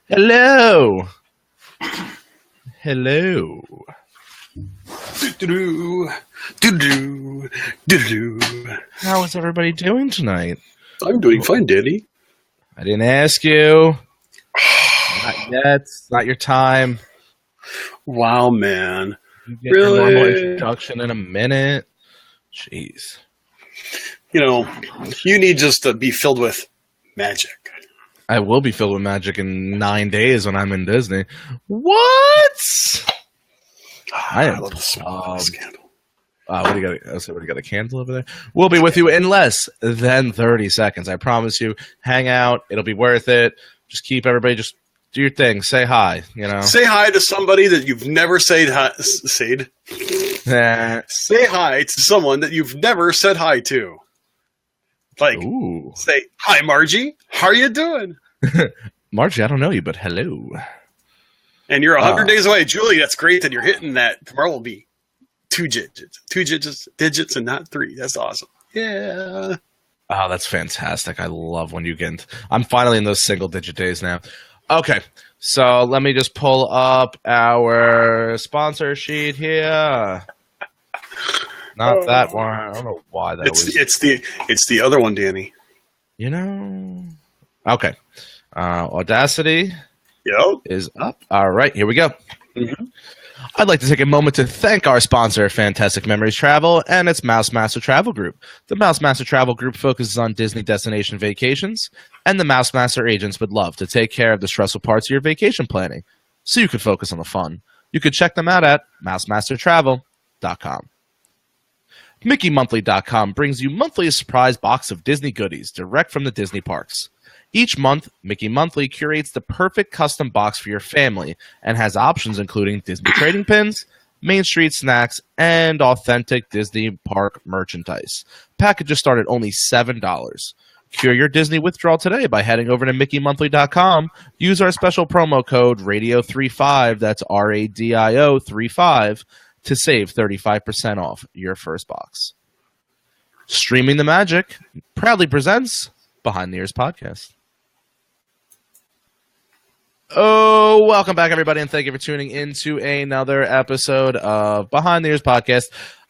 Hello. Hello. How is everybody doing tonight? I'm doing fine, Danny. I didn't ask you. Not yet. It's not your time. Wow, man. You get your normal introduction in a minute. Jeez. You know, you need just to be filled with magic. I will be filled with magic in 9 days when I'm in Disney. What? I love the smell of this candle. What do you got? What do you got? A candle over there? We'll be with you in less than 30 seconds. I promise you. Hang out. It'll be worth it. Just keep everybody. Just do your thing. Say hi. You know. Say hi to somebody that you've never said hi. Say hi to someone that you've never said hi to. Like, ooh. Say hi, Margie. How are you doing? Margie, I don't know you, but hello. And you're 100 days away, Julie. That's great that you're hitting that. Tomorrow will be two digits, and not three. That's awesome. Yeah. Oh, that's fantastic. I love when you get. I'm finally in those single-digit days now. Okay, so let me just pull up our sponsor sheet here. Not that one. I don't know why that was. It's the other one, Danny. You know. Okay. Audacity. Yep. Is up. All right, here we go. Mm-hmm. I'd like to take a moment to thank our sponsor, Fantastic Memories Travel, and its Mouse Master Travel Group. The Mouse Master Travel Group focuses on Disney destination vacations, and the Mouse Master agents would love to take care of the stressful parts of your vacation planning, so you could focus on the fun. You could check them out at mousemastertravel.com. MickeyMonthly.com brings you monthly a surprise box of Disney goodies direct from the Disney parks. Each month, Mickey Monthly curates the perfect custom box for your family and has options including Disney trading pins, Main Street snacks, and authentic Disney park merchandise. Packages start at only $7. Cure your Disney withdrawal today by heading over to MickeyMonthly.com. Use our special promo code RADIO35, that's RADIO 35, to save 35% off your first box. Streaming the Magic proudly presents Behind the Ears Podcast. Oh, welcome back, everybody, and thank you for tuning into another episode of Behind the Ears Podcast.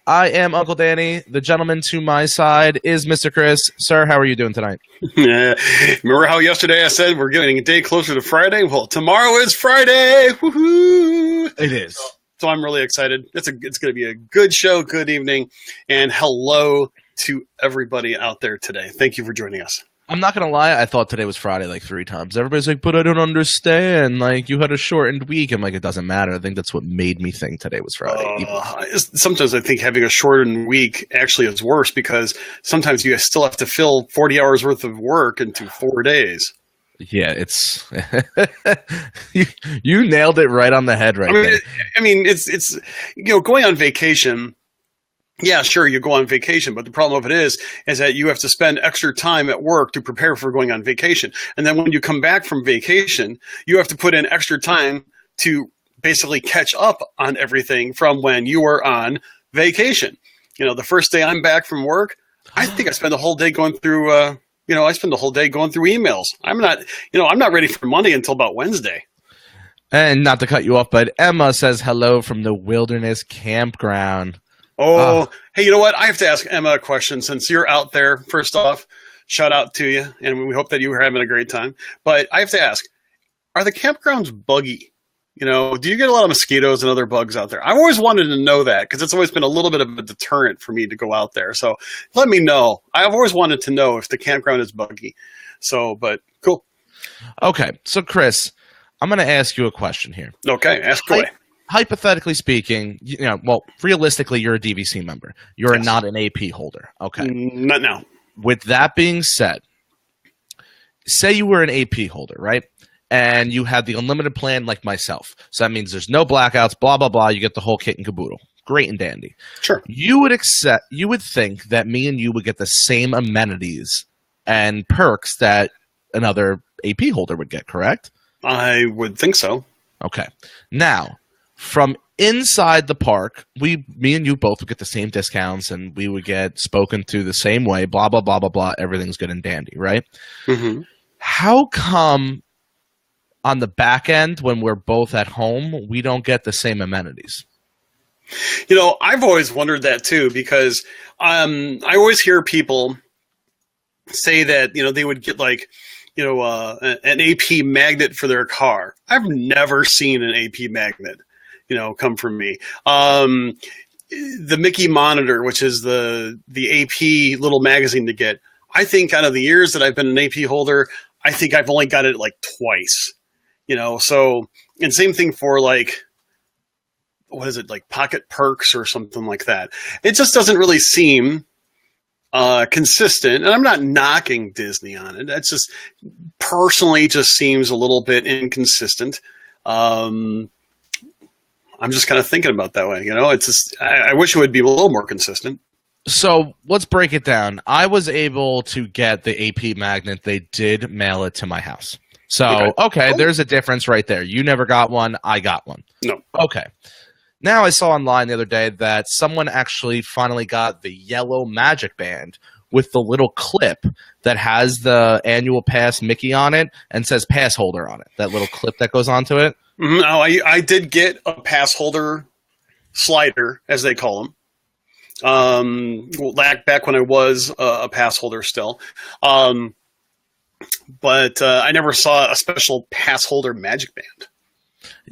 I am Uncle Danny. The gentleman to my side is Mr. Chris. Sir, how are you doing tonight? Remember how yesterday I said we're getting a day closer to Friday? Well, tomorrow is Friday. Woohoo! It is. So I'm really excited. It's going to be a good show, good evening, and hello to everybody out there today. Thank you for joining us. I'm not going to lie. I thought today was Friday like 3 times. Everybody's like, but I don't understand. Like, you had a shortened week. I'm like, it doesn't matter. I think that's what made me think today was Friday. Sometimes I think having a shortened week actually is worse because sometimes you still have to fill 40 hours worth of work into 4 days. Yeah, it's you nailed it right on the head right there. I mean, it's going on vacation. Yeah, sure, you go on vacation, but the problem of it is that you have to spend extra time at work to prepare for going on vacation. And then when you come back from vacation, you have to put in extra time to basically catch up on everything from when you were on vacation. The first day I'm back from work, I think I spend the whole day going through emails. I'm not ready for Monday until about Wednesday. And not to cut you off, but Emma says hello from the Wilderness Campground. Oh, hey, you know what? I have to ask Emma a question since you're out there. First off, shout out to you, and we hope that you were having a great time. But I have to ask, are the campgrounds buggy? Do you get a lot of mosquitoes and other bugs out there? I've always wanted to know that because it's always been a little bit of a deterrent for me to go out there. So let me know. I've always wanted to know if the campground is buggy. But cool. Okay, so Chris, I'm going to ask you a question here. Okay, ask away. Hypothetically speaking, realistically, you're a DVC member. You're not an AP holder. Okay. Not now. With that being said, say you were an AP holder, right? And you had the unlimited plan like myself. So that means there's no blackouts, blah, blah, blah. You get the whole kit and caboodle. Great and dandy. Sure. You would think that me and you would get the same amenities and perks that another AP holder would get, correct? I would think so. Okay. Now, from inside the park, me and you both would get the same discounts, and we would get spoken to the same way, blah, blah, blah, blah, blah. Everything's good and dandy, right? Mm-hmm. How come on the back end, when we're both at home, we don't get the same amenities? I've always wondered that too, because I always hear people say that, they would get like, an AP magnet for their car. I've never seen an AP magnet, come from me. The Mickey Monitor, which is the AP little magazine to get, I think out of the years that I've been an AP holder, I think I've only got it like twice, so, and same thing for like, what is it, like Pocket Perks or something like that. It just doesn't really seem consistent, and I'm not knocking Disney on it. That's just personally just seems a little bit inconsistent. I'm just kind of thinking about that way. It's just, I wish it would be a little more consistent. So let's break it down. I was able to get the AP magnet. They did mail it to my house. So, okay, there's a difference right there. You never got one. I got one. No. Okay. Now I saw online the other day that someone actually finally got the yellow Magic Band with the little clip that has the annual pass Mickey on it and says pass holder on it. That little clip that goes onto it. Mm-hmm. Oh, I did get a pass holder slider, as they call them. Back when I was a pass holder still. But I never saw a special pass holder Magic Band.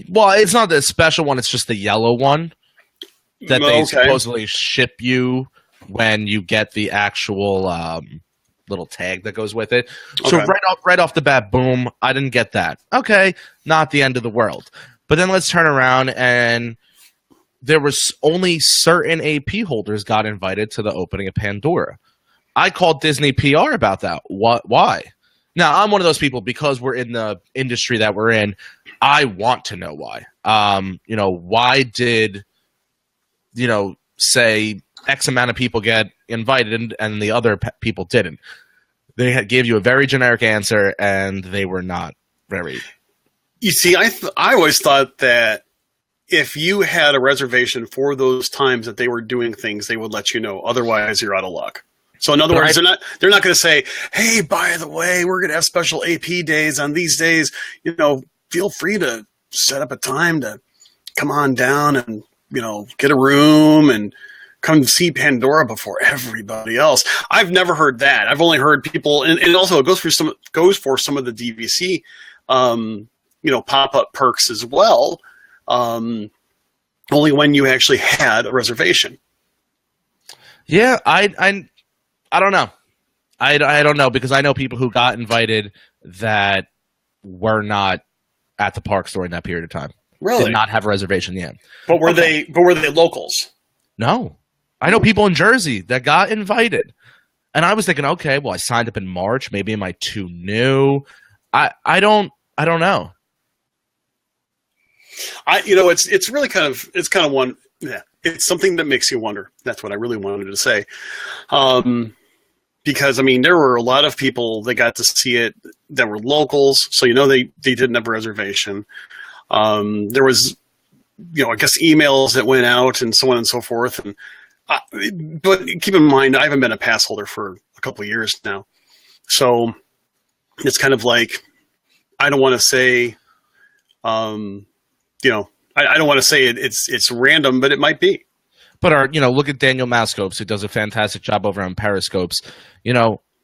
Well, it's not the special one. It's just the yellow one that they supposedly ship you when you get the actual little tag that goes with it. So right off the bat, boom, I didn't get that. Okay, not the end of the world. But then let's turn around, and there was only certain AP holders got invited to the opening of Pandora. I called Disney PR about that. Why? Now, I'm one of those people, because we're in the industry that we're in, I want to know why. Why did, say X amount of people get invited and the other people didn't? They gave you a very generic answer, and they were not very... You see, I always thought that if you had a reservation for those times that they were doing things, they would let you know. Otherwise, you're out of luck. So in other words, they're not going to say, hey, by the way, we're going to have special AP days on these days. Feel free to set up a time to come on down and, get a room and come see Pandora before everybody else. I've never heard that. I've only heard people, and also it goes for some of the DVC, pop-up perks as well. Only when you actually had a reservation. Yeah, I don't know. I don't know, because I know people who got invited that were not at the parks during that period of time. Really? Did not have a reservation yet. But were they locals? No. I know people in Jersey that got invited. And I was thinking, okay, well, I signed up in March. Maybe am I too new? I don't know. It's really kind of one. Yeah, it's something that makes you wonder. That's what I really wanted to say. Because there were a lot of people that got to see it that were locals, so they didn't have a reservation. There was, I guess, emails that went out and so on and so forth. And but keep in mind, I haven't been a pass holder for a couple of years now, so it's kind of like I don't want to say, I don't want to say it's random, but it might be. But look at Daniel Mascopes, who does a fantastic job over on Periscopes.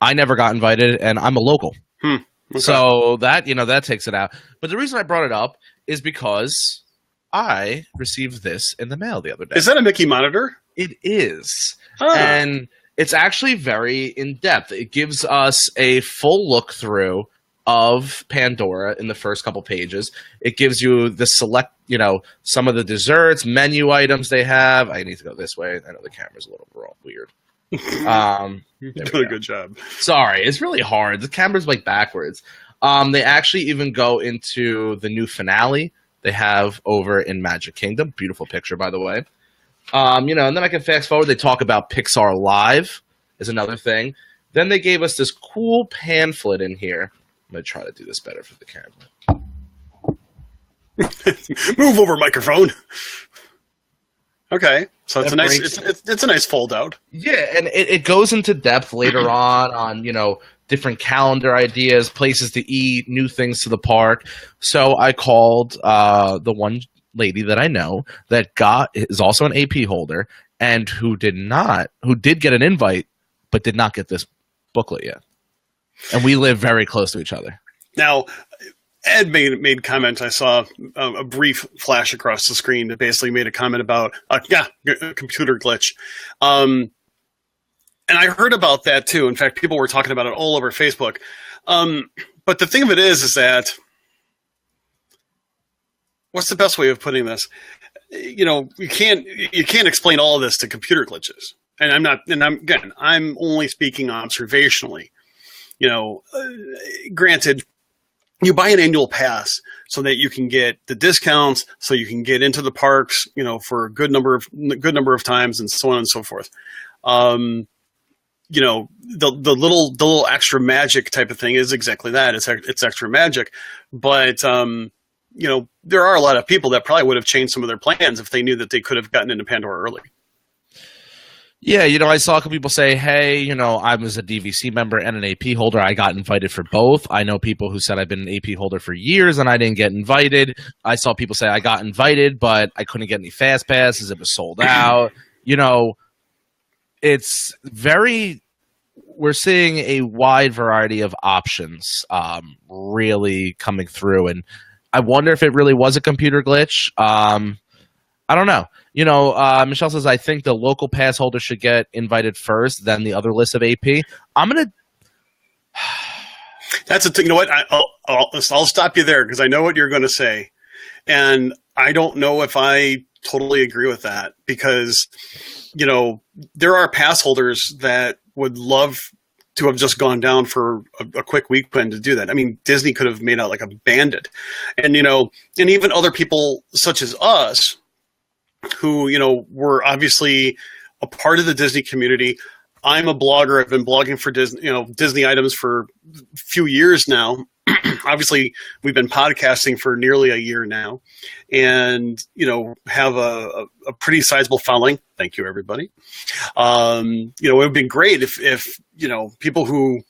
I never got invited, and I'm a local. Okay. So that takes it out. But the reason I brought it up is because I received this in the mail the other day. Is that a Mickey Monitor? It is. Oh. And it's actually very in-depth. It gives us a full look through of Pandora in the first couple pages. It gives you the select, some of the desserts, menu items they have. I need to go this way. I know the camera's a little weird. You're doing a good job. Sorry, it's really hard. The camera's like backwards. They actually even go into the new finale they have over in Magic Kingdom. Beautiful picture, by the way. And then I can fast forward. They talk about Pixar Live is another thing. Then they gave us this cool pamphlet in here. I'm going to try to do this better for the camera. Move over, microphone. Okay, so it's That a nice breaks- it's a nice fold out. Yeah, and it goes into depth later on different calendar ideas, places to eat, new things to the park. So I called the one lady that I know that is also an AP holder and who did get an invite, but did not get this booklet yet. And we live very close to each other. Now, Ed made comment. I saw a brief flash across the screen that basically made a comment about a computer glitch. And I heard about that too. In fact, people were talking about it all over Facebook. But the thing of it is that what's the best way of putting this? You can't explain all of this to computer glitches. And I'm only speaking observationally. Granted, you buy an annual pass so that you can get the discounts, so you can get into the parks, for a good number of times, and so on and so forth. The little extra magic type of thing is exactly that. It's extra magic, but there are a lot of people that probably would have changed some of their plans if they knew that they could have gotten into Pandora early. Yeah, I saw a couple people say, hey, I was a DVC member and an AP holder. I got invited for both. I know people who said I've been an AP holder for years and I didn't get invited. I saw people say I got invited, but I couldn't get any fast passes. It was sold out. We're seeing a wide variety of options really coming through. And I wonder if it really was a computer glitch. I don't know. Michelle says, I think the local pass holder should get invited first, then the other list of AP. I'm going to... That's the thing. You know what? I'll stop you there because I know what you're going to say. And I don't know if I totally agree with that because, there are pass holders that would love to have just gone down for a quick weekend to do that. I mean, Disney could have made out like a bandit. And, and even other people such as us, who, were obviously a part of the Disney community. I'm a blogger. I've been blogging for Disney items for a few years now. Obviously, we've been podcasting for nearly a year now and, have a pretty sizable following. Thank you, everybody. It would have been great if people who,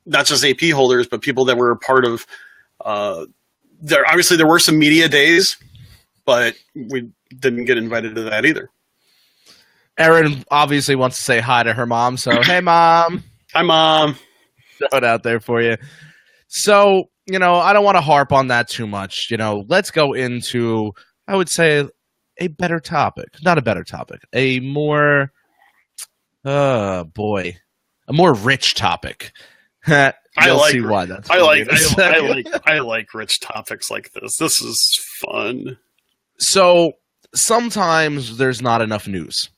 not just AP holders, but people that were a part of, there were some media days, but we didn't get invited to that either. Erin obviously wants to say hi to her mom. So, hey, Mom. Hi, Mom. Throw it out there for you. So, I don't want to harp on that too much. Let's go into, I would say, a better topic. Not a better topic. A more, a more rich topic. I like rich topics like this. This is fun. So sometimes there's not enough news.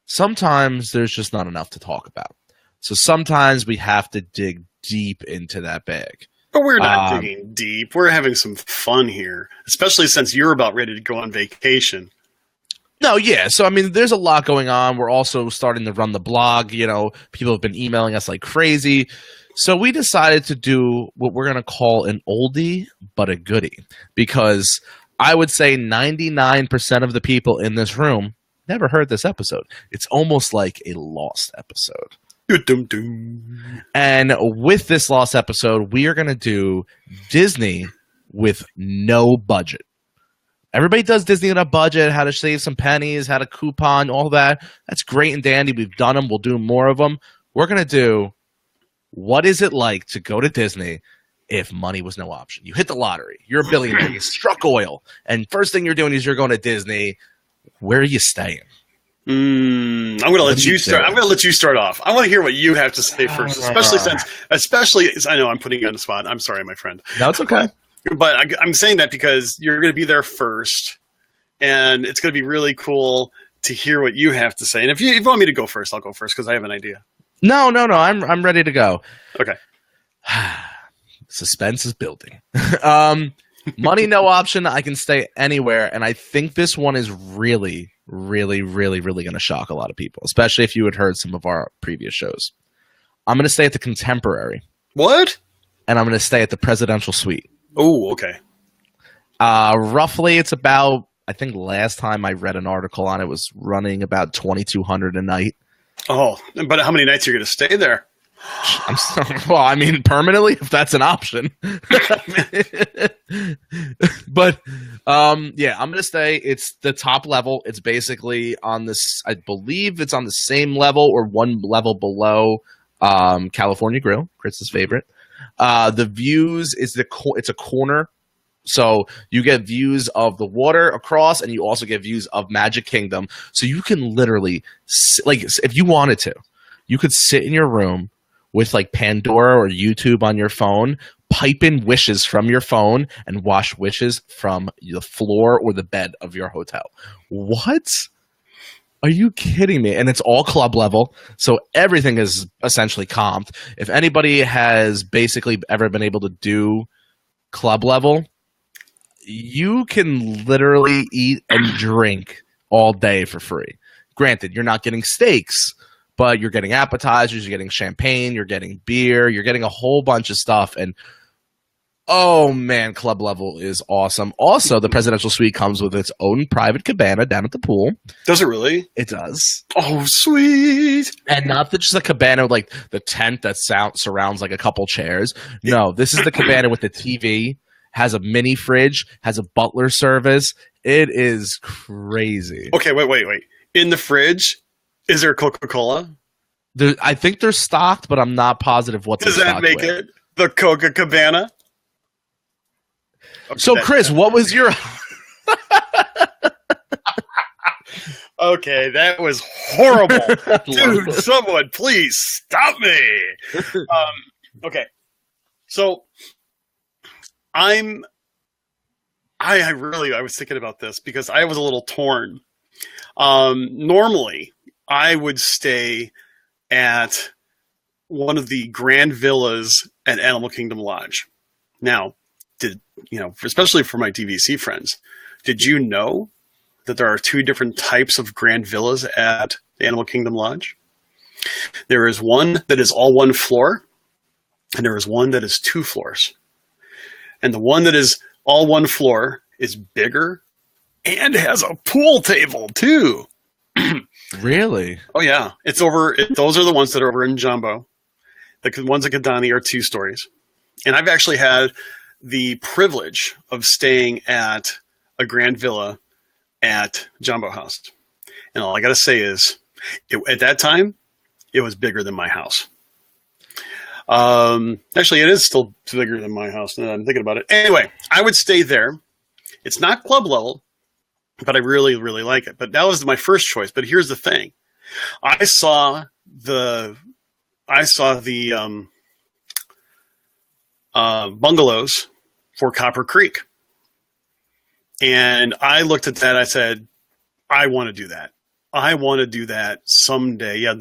Sometimes there's just not enough to talk about. So sometimes we have to dig deep into that bag. But we're not digging deep. We're having some fun here, especially since you're about ready to go on vacation. No, yeah. So, there's a lot going on. We're also starting to run the blog. People have been emailing us like crazy. So we decided to do what we're going to call an oldie but a goodie because I would say 99% of the people in this room never heard this episode. It's almost like a lost episode. And with this lost episode, we are going to do Disney with no budget. Everybody does Disney on a budget, how to save some pennies, how to coupon, all that. That's great and dandy. We've done them. We'll do more of them. We're going to do what is it like to go to Disney if money was no option. You hit the lottery. You're a billionaire. You struck oil. And first thing you're doing is you're going to Disney. Where are you staying? I'm going to let you start. I'm going to let you start off. I want to hear what you have to say first, especially I know I'm putting you on the spot. I'm sorry, my friend. No, it's okay. But I'm saying that because you're going to be there first, and it's going to be really cool to hear what you have to say. And if you want me to go first, I'll go first because I have an idea. No. I'm ready to go. Okay. Suspense is building. Money, no option. I can stay anywhere. And I think this one is really, really, really, really going to shock a lot of people, especially if you had heard some of our previous shows. I'm going to stay at the Contemporary. What? And I'm going to stay at the Presidential Suite. Oh, okay. Roughly, it's about. I think last time I read an article on it was running about 2,200 a night. Oh, but how many nights are you going to stay there? Well, I mean, permanently, if that's an option. But yeah, I'm gonna say it's the top level. It's basically on this. I believe it's on the same level or one level below California Grill, Chris's favorite. The views is it's a corner. So you get views of the water across, and you also get views of Magic Kingdom. So you can literally, like, if you wanted to, you could sit in your room with like Pandora or YouTube on your phone, pipe in wishes from your phone, and watch wishes from the floor or the bed of your hotel. What? Are you kidding me? And it's all club level, so everything is essentially comped. If anybody has basically ever been able to do club level, you can literally eat and drink all day for free. Granted, you're not getting steaks, but you're getting appetizers, you're getting champagne, you're getting beer, you're getting a whole bunch of stuff. And oh man, club level is awesome. Also, the presidential suite comes with its own private cabana down at the pool. Does it really? It does. Oh, sweet. And not just a cabana with like the tent that surrounds like a couple chairs. No, this is the cabana with the TV. Has a mini fridge, has a butler service. It is crazy. Okay, wait. In the fridge, is there Coca-Cola? I think they're stocked, but I'm not positive what they're stocked with. Does that make it the Coca Cabana? Okay, so, Chris, what was your... Okay, that was horrible. Dude, someone please stop me. Okay, so... I was thinking about this because I was a little torn. Normally, I would stay at one of the grand villas at Animal Kingdom Lodge. Now, especially for my DVC friends, did you know that there are two different types of grand villas at the Animal Kingdom Lodge? There is one that is all one floor, and there is one that is two floors. And the one that is all one floor is bigger and has a pool table too. Really? Oh yeah. Those are the ones that are over in Jumbo. The ones at Kidani are 2 stories. And I've actually had the privilege of staying at a grand villa at Jumbo House. And all I got to say is, at that time, it was bigger than my house. Actually, it is still bigger than my house now that I'm thinking about it. Anyway, I would stay there. It's not club level, but I really, really like it. But that was my first choice. But here's the thing. I saw the bungalows for Copper Creek. And I looked at that. I said, I want to do that. I want to do that someday. Yeah.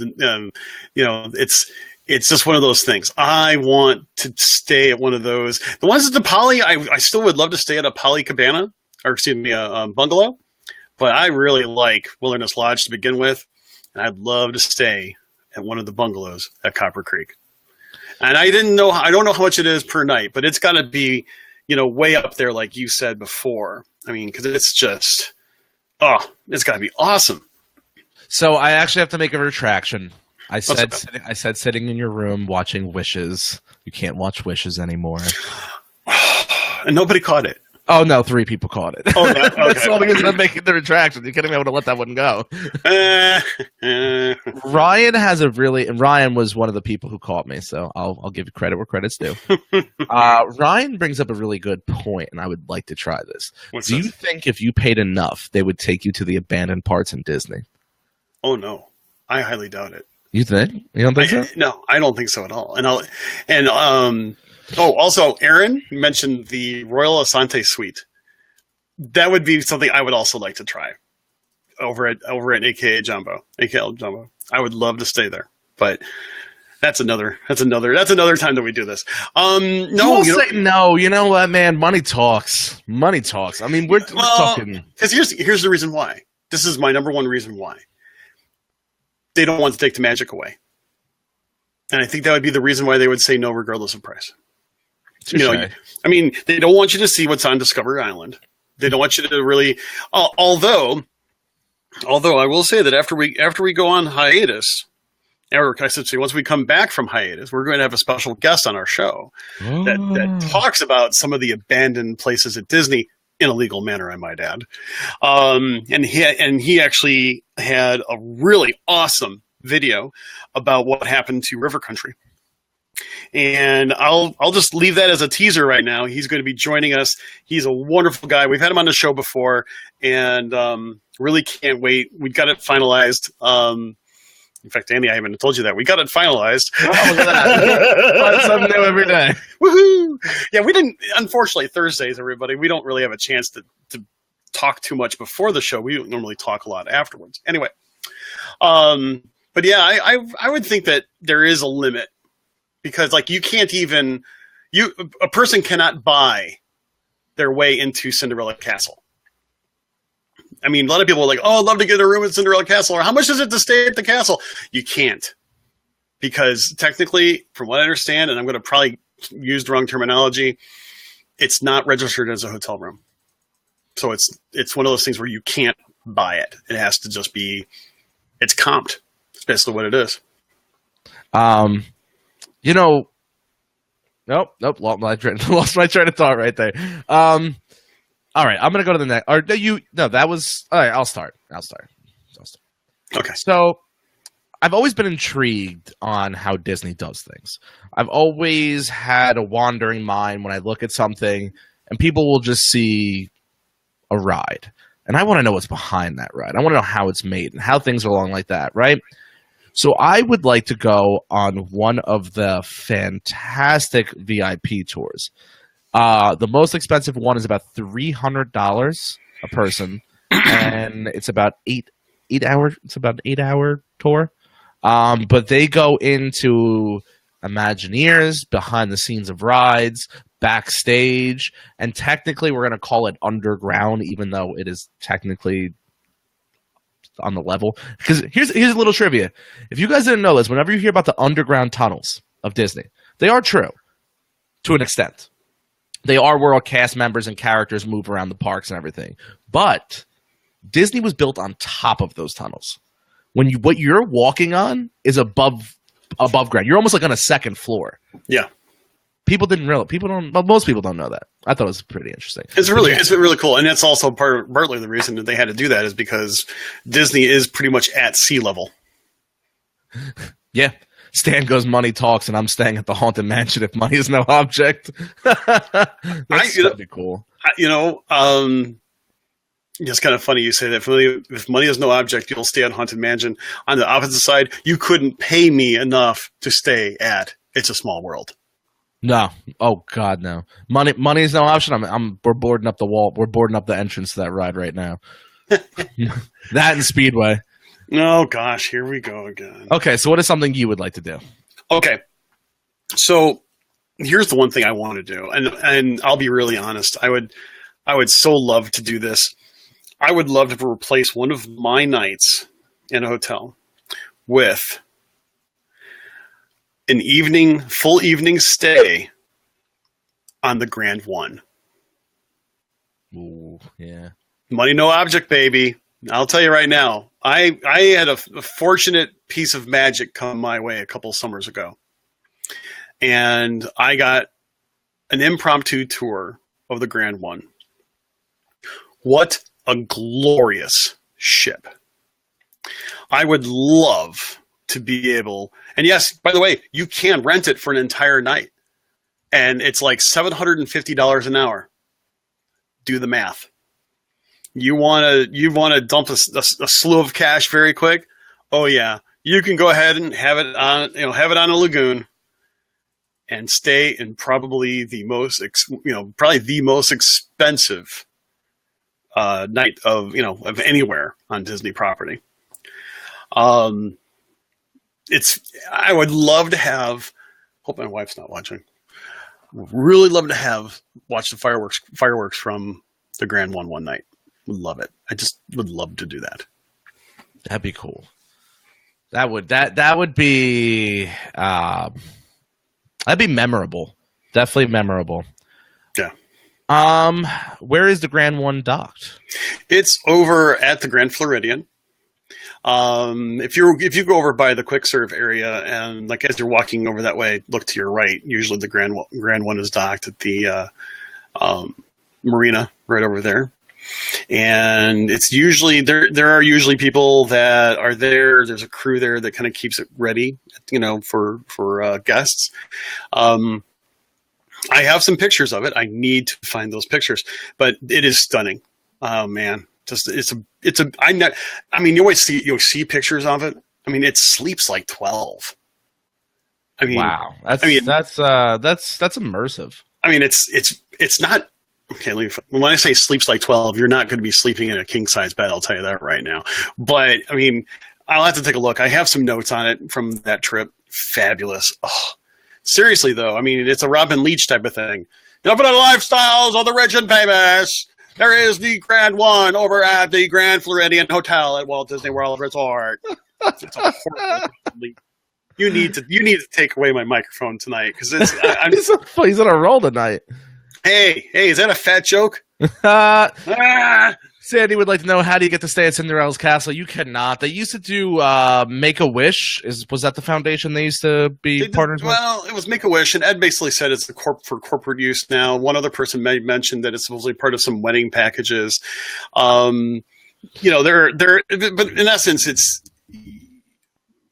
It's just one of those things. I want to stay at one of those. The ones at the Poly, I still would love to stay at a Poly Cabana, or excuse me, a bungalow. But I really like Wilderness Lodge to begin with, and I'd love to stay at one of the bungalows at Copper Creek. And I don't know how much it is per night, but it's got to be, way up there, like you said before. I mean, because it's just, it's got to be awesome. So I actually have to make a retraction. I said sitting in your room watching Wishes. You can't watch Wishes anymore. And nobody caught it. Oh, no, 3 people caught it. Oh, okay. That's all because I'm making the retraction. You couldn't be able to let that one go. Ryan was one of the people who caught me, so I'll give you credit where credit's due. Ryan brings up a really good point, and I would like to try this. Do you think if you paid enough, they would take you to the abandoned parts in Disney? Oh, no. I highly doubt it. You think? You don't think so? No, I don't think so at all. Also, Aaron mentioned the Royal Asante Suite. That would be something I would also like to try over at AKL Jumbo. I would love to stay there, but that's another time that we do this. No. You know what, man? Money talks. Money talks. I mean, we're talking. Because here's the reason why. This is my number one reason why. They don't want to take the magic away. And I think that would be the reason why they would say no regardless of price. You know, I mean, they don't want you to see what's on Discovery Island. They don't want you to really, although I will say that after we go on hiatus, or I should say, once we come back from hiatus, we're going to have a special guest on our show that talks about some of the abandoned places at Disney in a legal manner, I might add. And he actually had a really awesome video about what happened to River Country. And I'll just leave that as a teaser right now. He's going to be joining us. He's a wonderful guy. We've had him on the show before, and really can't wait. We got it finalized. In fact, Andy, I haven't told you that. We got it finalized. Oh, look at that. Learn something new every day. Woohoo! Yeah, we didn't, unfortunately, Thursdays, everybody, we don't really have a chance to talk too much before the show. We normally talk a lot afterwards. Anyway, but yeah, I would think that there is a limit, because like you can't even, a person cannot buy their way into Cinderella Castle. I mean, a lot of people are like, oh, I'd love to get a room at Cinderella Castle, or how much is it to stay at the castle? You can't, because technically, from what I understand, and I'm going to probably use the wrong terminology, it's not registered as a hotel room. So it's one of those things where you can't buy it. It has to just be, it's comped. It's basically what it is. You know, nope, lost my train of thought right there. All right, I'm gonna go to the next. Or that was all right. I'll start. Okay. So, I've always been intrigued on how Disney does things. I've always had a wandering mind when I look at something, and people will just see a ride, and I want to know what's behind that ride. I want to know how it's made and how things are along like that, right? So I would like to go on one of the fantastic VIP tours. The most expensive one is about $300 a person, and it's about 8 hours. It's about an 8-hour tour. But they go into Imagineers, behind the scenes of rides, backstage, and technically we're going to call it underground, even though it is technically on the level. Because here's a little trivia. If you guys didn't know this, whenever you hear about the underground tunnels of Disney, they are true to an extent. They are where all cast members and characters move around the parks and everything. But Disney was built on top of those tunnels. What you're walking on is above ground. You're almost like on a second floor. Yeah. Most people don't know that. I thought it was pretty interesting. It's really cool. And that's also partly the reason that they had to do that is because Disney is pretty much at sea level. Yeah. Stan goes, money talks, and I'm staying at the Haunted Mansion if money is no object. That'd be cool. It's kind of funny you say that. If money is no object, you'll stay at Haunted Mansion. On the opposite side, you couldn't pay me enough to stay at It's a Small World. No. Oh, God, no. Money is no option. We're boarding up the wall. We're boarding up the entrance to that ride right now. That and Speedway. Oh, gosh, here we go again. Okay, so what is something you would like to do? Okay, so here's the one thing I want to do, and I'll be really honest. I would so love to do this. I would love to replace one of my nights in a hotel with an full evening stay on the Grand One. Ooh, yeah. Money, no object, baby. I'll tell you right now, I had a fortunate piece of magic come my way a couple summers ago. And I got an impromptu tour of the Grand One. What a glorious ship. I would love to be able, and yes, by the way, you can rent it for an entire night. And it's like $750 an hour. Do the math. You want to dump a slew of cash very quick? Oh yeah, you can go ahead and have it on a lagoon, and stay in probably the most expensive night of anywhere on Disney property. I would love to have. Hope my wife's not watching. Really love to watch the fireworks from the Grand one night. Would love it. I just would love to do that. That'd be cool. That would be that'd be memorable. Definitely memorable. Yeah. Where is the Grand One docked? It's over at the Grand Floridian. If you go over by the quick serve area and like as you're walking over that way, look to your right. Usually the Grand One is docked at the marina right over there. And it's usually there are usually people that are there. There's a crew there that kind of keeps it ready, for guests. I have some pictures of it. I need to find those pictures, but it is stunning. Oh man. Just you'll see pictures of it. I mean, it sleeps like 12. I mean, wow. That's immersive. I mean, it's not okay. When I say sleeps like 12, you're not going to be sleeping in a king size bed. I'll tell you that right now. But I mean, I'll have to take a look. I have some notes on it from that trip. Fabulous. Oh, seriously though, I mean, it's a Robin Leach type of thing. For the lifestyles of the rich and famous. There is the Grand One over at the Grand Floridian Hotel at Walt Disney World Resort. It's a horrible. You need to take away my microphone tonight because he's on a roll tonight. Hey, is that a fat joke? Sandy would like to know, how do you get to stay at Cinderella's castle? You cannot. They used to do Make-A-Wish. Was that the foundation they used to be partners with? Well, it was Make-A-Wish, and Ed basically said it's for corporate use now. One other person mentioned that it's supposedly part of some wedding packages. But in essence, it's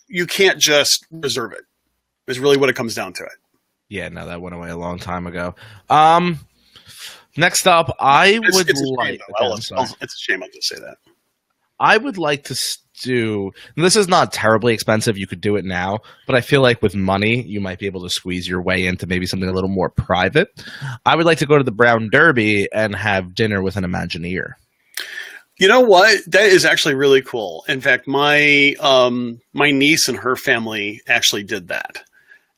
you can't just reserve it. Is really what it comes down to it. Yeah, no, that went away a long time ago. Next up, it's a shame I'll just say that. I would like to do, this is not terribly expensive, you could do it now, but I feel like with money, you might be able to squeeze your way into maybe something a little more private. I would like to go to the Brown Derby and have dinner with an Imagineer. You know what? That is actually really cool. In fact, my niece and her family actually did that.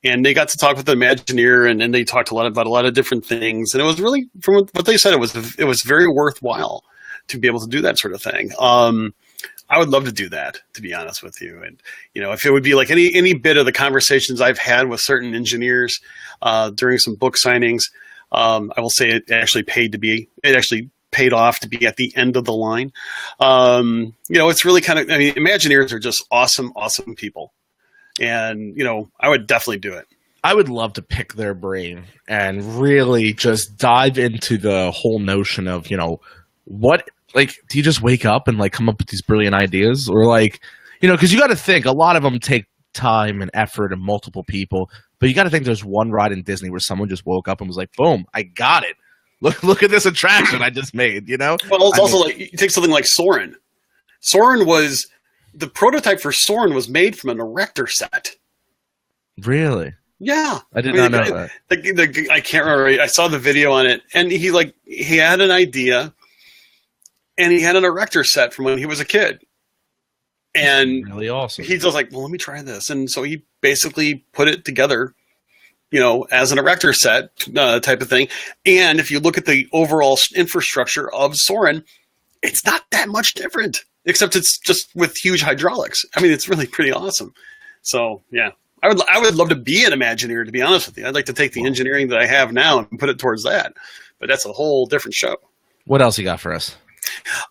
And they got to talk with the Imagineer, and they talked about a lot of different things. And it was really, from what they said, it was very worthwhile to be able to do that sort of thing. I would love to do that, to be honest with you. And if it would be like any bit of the conversations I've had with certain engineers during some book signings, I will say it actually paid off to be at the end of the line. It's really Imagineers are just awesome, awesome people. And, I would definitely do it. I would love to pick their brain and really just dive into the whole notion of, what, do you just wake up and come up with these brilliant ideas? Or because you got to think a lot of them take time and effort and multiple people, but you got to think there's one ride in Disney where someone just woke up and was like, boom, I got it. Look at this attraction I just made, Well, it's also you take something like Soarin'. The prototype for Soarin' was made from an erector set. Really? Yeah. I did not know that. I can't remember. I saw the video on it, and he had an idea, and he had an erector set from when he was a kid. And really awesome. He's just like, well, let me try this. And so he basically put it together, as an erector set type of thing. And if you look at the overall infrastructure of Soarin', it's not that much different. Except it's just with huge hydraulics. I mean, it's really pretty awesome. So, yeah. I would love to be an Imagineer, to be honest with you. I'd like to take the engineering that I have now and put it towards that. But that's a whole different show. What else you got for us?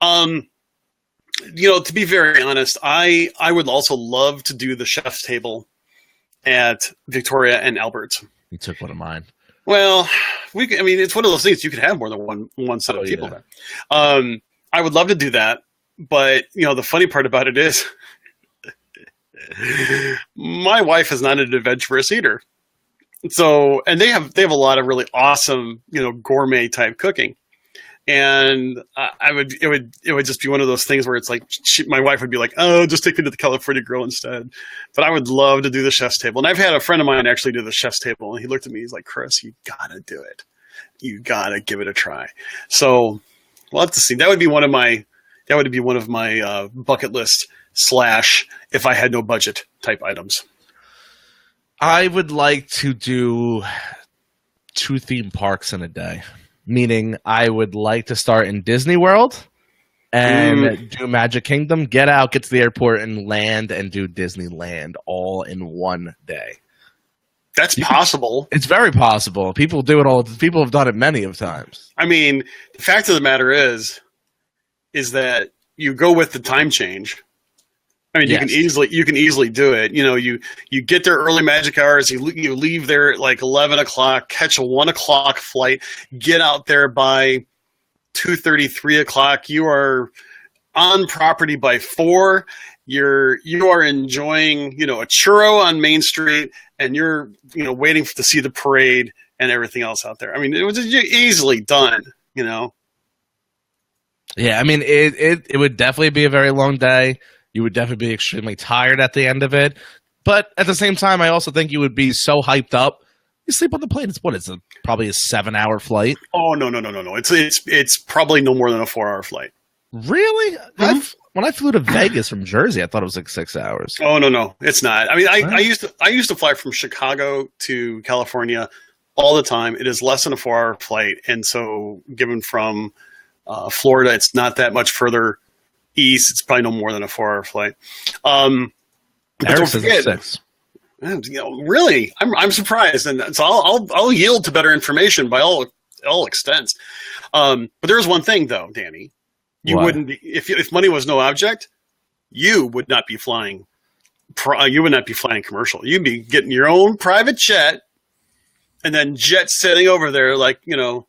To be very honest, I would also love to do the chef's table at Victoria and Albert's. You took one of mine. Well, it's one of those things you could have more than one set of people there. I would love to do that. But, the funny part about it is my wife is not an adventurous eater. So, and they have a lot of really awesome, gourmet type cooking. And it would just be one of those things where it's like, my wife would be like, oh, just take me to the California Grill instead. But I would love to do the chef's table. And I've had a friend of mine actually do the chef's table. And he looked at me, he's like, Chris, you gotta do it. You gotta give it a try. So we'll have to see. That would be one of my bucket list / if I had no budget type items. I would like to do 2 theme parks in a day. Meaning I would like to start in Disney World and do Magic Kingdom, get out, get to the airport, and land and do Disneyland all in one day. That's possible. It's very possible. People do it all. People have done it many of times. I mean, the fact of the matter is that you go with the time change. I mean, Yes. you can easily do it. You know, you get there early magic hours. You leave there at like 11 o'clock, catch a 1 o'clock flight, get out there by 2:30, 3 o'clock. You are on property by 4. You are enjoying, you know, a churro on Main Street, and you're, you know, waiting to see the parade and everything else out there. I mean, it was easily done, you know. Yeah, I mean, it would definitely be a very long day. You would definitely be extremely tired at the end of it. But at the same time, I also think you would be so hyped up. You sleep on the plane. It's probably a 7-hour flight. Oh no. It's probably no more than a 4-hour flight. Really? When I flew to Vegas from Jersey, I thought it was like 6 hours. Oh no, it's not. I mean, I used to fly from Chicago to California all the time. It is less than a 4-hour flight, and so given from Florida, it's not that much further east. It's probably no more than a 4-hour flight. But Eric don't says forget, it's 6. you know, really, I'm surprised, and so I'll yield to better information by all extents. But there's one thing though, Danny, you What? wouldn't be if money was no object, you would not be flying. You would not be flying commercial. You'd be getting your own private jet, and then jet sitting over there, like, you know.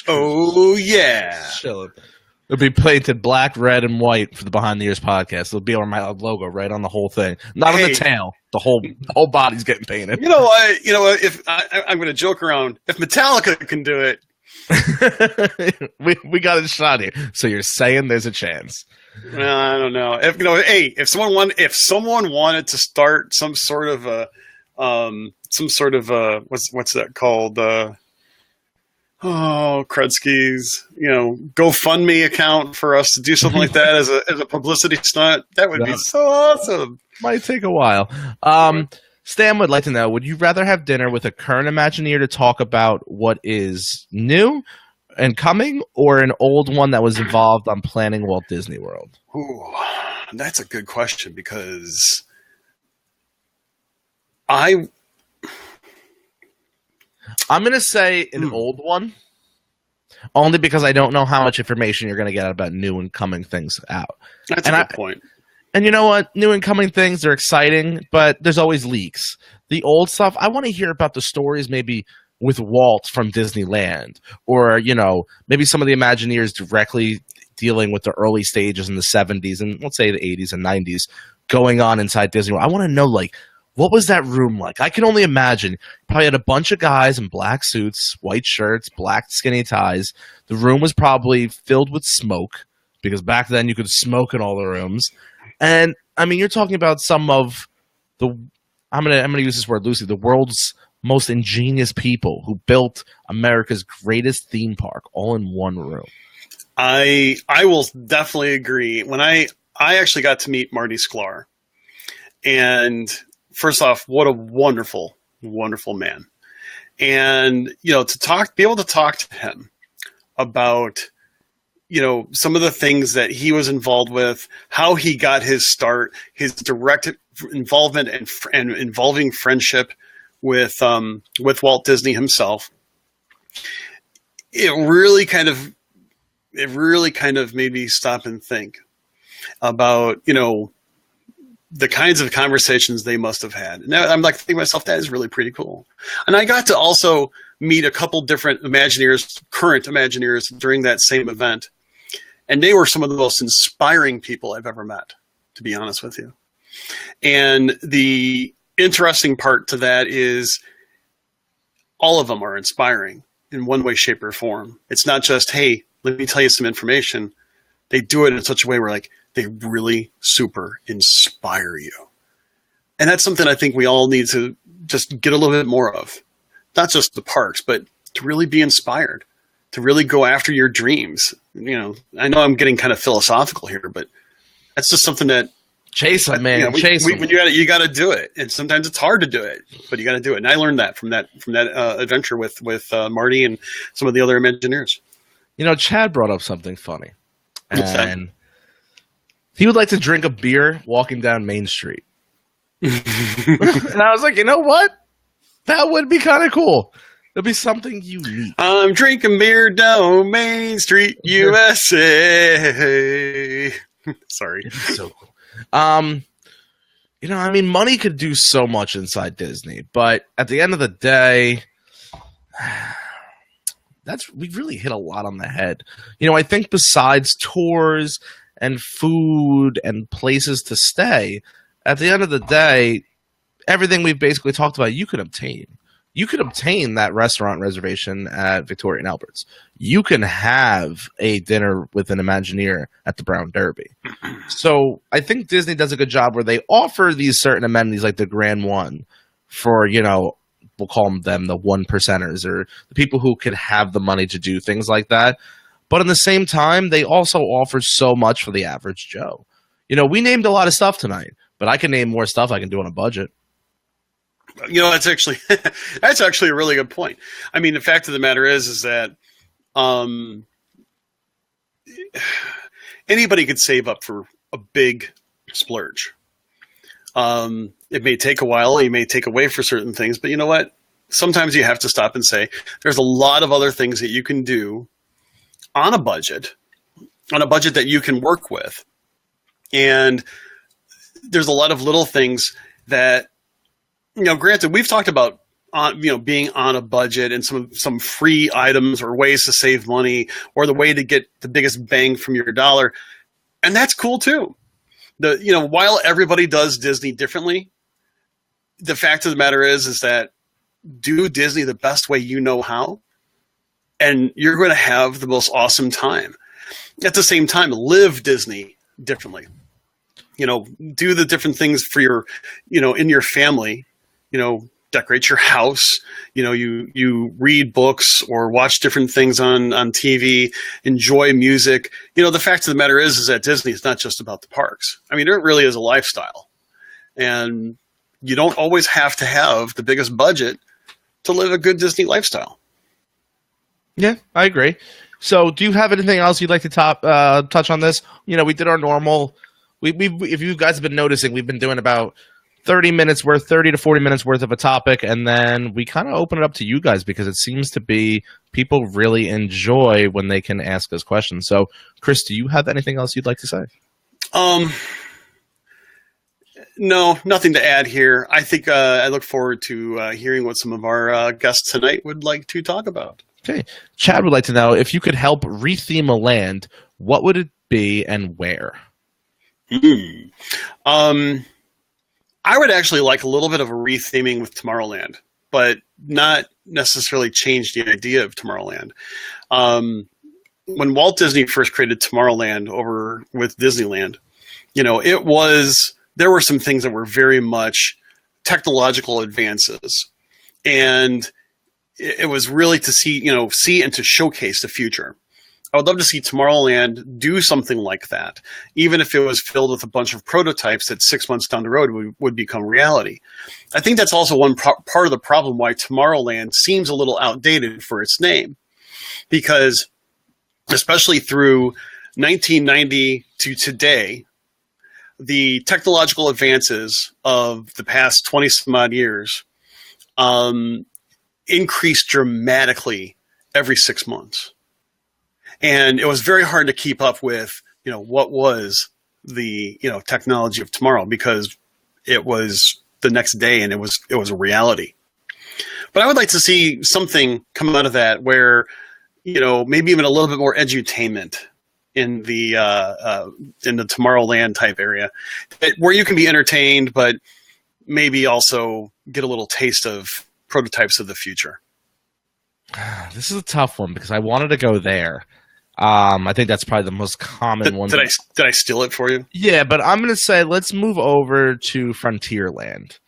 Oh yeah. Chilling. It'll be painted black, red, and white for the Behind the Ears podcast. It'll be on my logo right on the whole thing, not on the tail. The whole body's getting painted. You know what? If I'm going to joke around, if Metallica can do it, we got a shot here. So you're saying there's a chance? I don't know. If someone wanted to start some sort of a what's that called? Krudsky's, you know, GoFundMe account for us to do something like that as a publicity stunt. That would be so awesome. Might take a while. Stan would like to know, would you rather have dinner with a current Imagineer to talk about what is new and coming, or an old one that was involved on planning Walt Disney World? Ooh, that's a good question, because I'm going to say an old one, only because I don't know how much information you're going to get about new and coming things out. That's a good point. And you know what? New and coming things are exciting, but there's always leaks. The old stuff, I want to hear about the stories maybe with Walt from Disneyland, or, you know, maybe some of the Imagineers directly dealing with the early stages in the 70s and let's say the 80s and 90s going on inside Disney World. I want to know, like, what was that room like? I can only imagine. Probably had a bunch of guys in black suits, white shirts, black skinny ties. The room was probably filled with smoke, because back then you could smoke in all the rooms. And I mean, you're talking about some of the, I'm gonna use this word loosely, the world's most ingenious people who built America's greatest theme park all in one room. I will definitely agree. When I actually got to meet Marty Sklar, and first off, what a wonderful, wonderful man. And, you know, be able to talk to him about, you know, some of the things that he was involved with, how he got his start, his direct involvement and involving friendship with Walt Disney himself. It really kind of made me stop and think about, you know, the kinds of conversations they must have had. And I'm like thinking to myself, that is really pretty cool. And I got to also meet a couple different Imagineers, current Imagineers, during that same event. And they were some of the most inspiring people I've ever met, to be honest with you. And the interesting part to that is all of them are inspiring in one way, shape, or form. It's not just, hey, let me tell you some information. They do it in such a way where, like, they really super inspire you. And that's something I think we all need to just get a little bit more of. Not just the parks, but to really be inspired, to really go after your dreams. You know, I know I'm getting kind of philosophical here, but that's just something that chase them, man. You know, chase them. You got to do it. And sometimes it's hard to do it, but you got to do it. And I learned that from that adventure with Marty and some of the other Imagineers. You know, Chad brought up something funny, and he would like to drink a beer walking down Main Street. And I was like, you know what? That would be kind of cool. It'd be something unique. I'm drinking beer down Main Street, USA. Sorry. So cool. Money could do so much inside Disney, but at the end of the day, we've really hit a lot on the head. I think besides tours and food and places to stay, at the end of the day, everything we've basically talked about, you could obtain. You could obtain that restaurant reservation at Victoria and Albert's. You can have a dinner with an Imagineer at the Brown Derby. So I think Disney does a good job where they offer these certain amenities like the Grand One for, we'll call them the one percenters or the people who could have the money to do things like that. But at the same time, they also offer so much for the average Joe. We named a lot of stuff tonight, but I can name more stuff I can do on a budget. That's actually a really good point. I mean, the fact of the matter is that anybody could save up for a big splurge. It may take a while. You may take away for certain things, but you know what? Sometimes you have to stop and say, there's a lot of other things that you can do on a budget that you can work with. And there's a lot of little things that, granted, we've talked about, being on a budget and some free items or ways to save money or the way to get the biggest bang from your dollar. And that's cool too. While everybody does Disney differently, the fact of the matter is that do Disney the best way you know how, and you're going to have the most awesome time. At the same time, live Disney differently. Do the different things for your, in your family. Decorate your house, you read books or watch different things on TV, enjoy music. The fact of the matter is that Disney is not just about the parks. I mean, it really is a lifestyle. And you don't always have to have the biggest budget to live a good Disney lifestyle. Yeah, I agree. So do you have anything else you'd like to touch on this? We did our normal, if you guys have been noticing, we've been doing about 30 to 40 minutes worth of a topic, and then we kind of open it up to you guys because it seems to be people really enjoy when they can ask us questions. So, Chris, do you have anything else you'd like to say? No, nothing to add here. I think I look forward to hearing what some of our guests tonight would like to talk about. Okay. Chad would like to know, if you could help retheme a land, what would it be and where? I would actually like a little bit of a retheming with Tomorrowland, but not necessarily change the idea of Tomorrowland. When Walt Disney first created Tomorrowland over with Disneyland, there were some things that were very much technological advances, and it was really to see and to showcase the future. I would love to see Tomorrowland do something like that, even if it was filled with a bunch of prototypes that 6 months down the road would become reality. I think that's also one part of the problem why Tomorrowland seems a little outdated for its name, because especially through 1990 to today, the technological advances of the past 20 some odd years increased dramatically every 6 months. And it was very hard to keep up with, what was the, technology of tomorrow, because it was the next day and it was a reality. But I would like to see something come out of that where, maybe even a little bit more edutainment in the Tomorrowland type area, where you can be entertained, but maybe also get a little taste of prototypes of the future. This is a tough one because I wanted to go there. I think that's probably the most common one. Did I steal it for you? Yeah, but I'm going to say let's move over to Frontierland.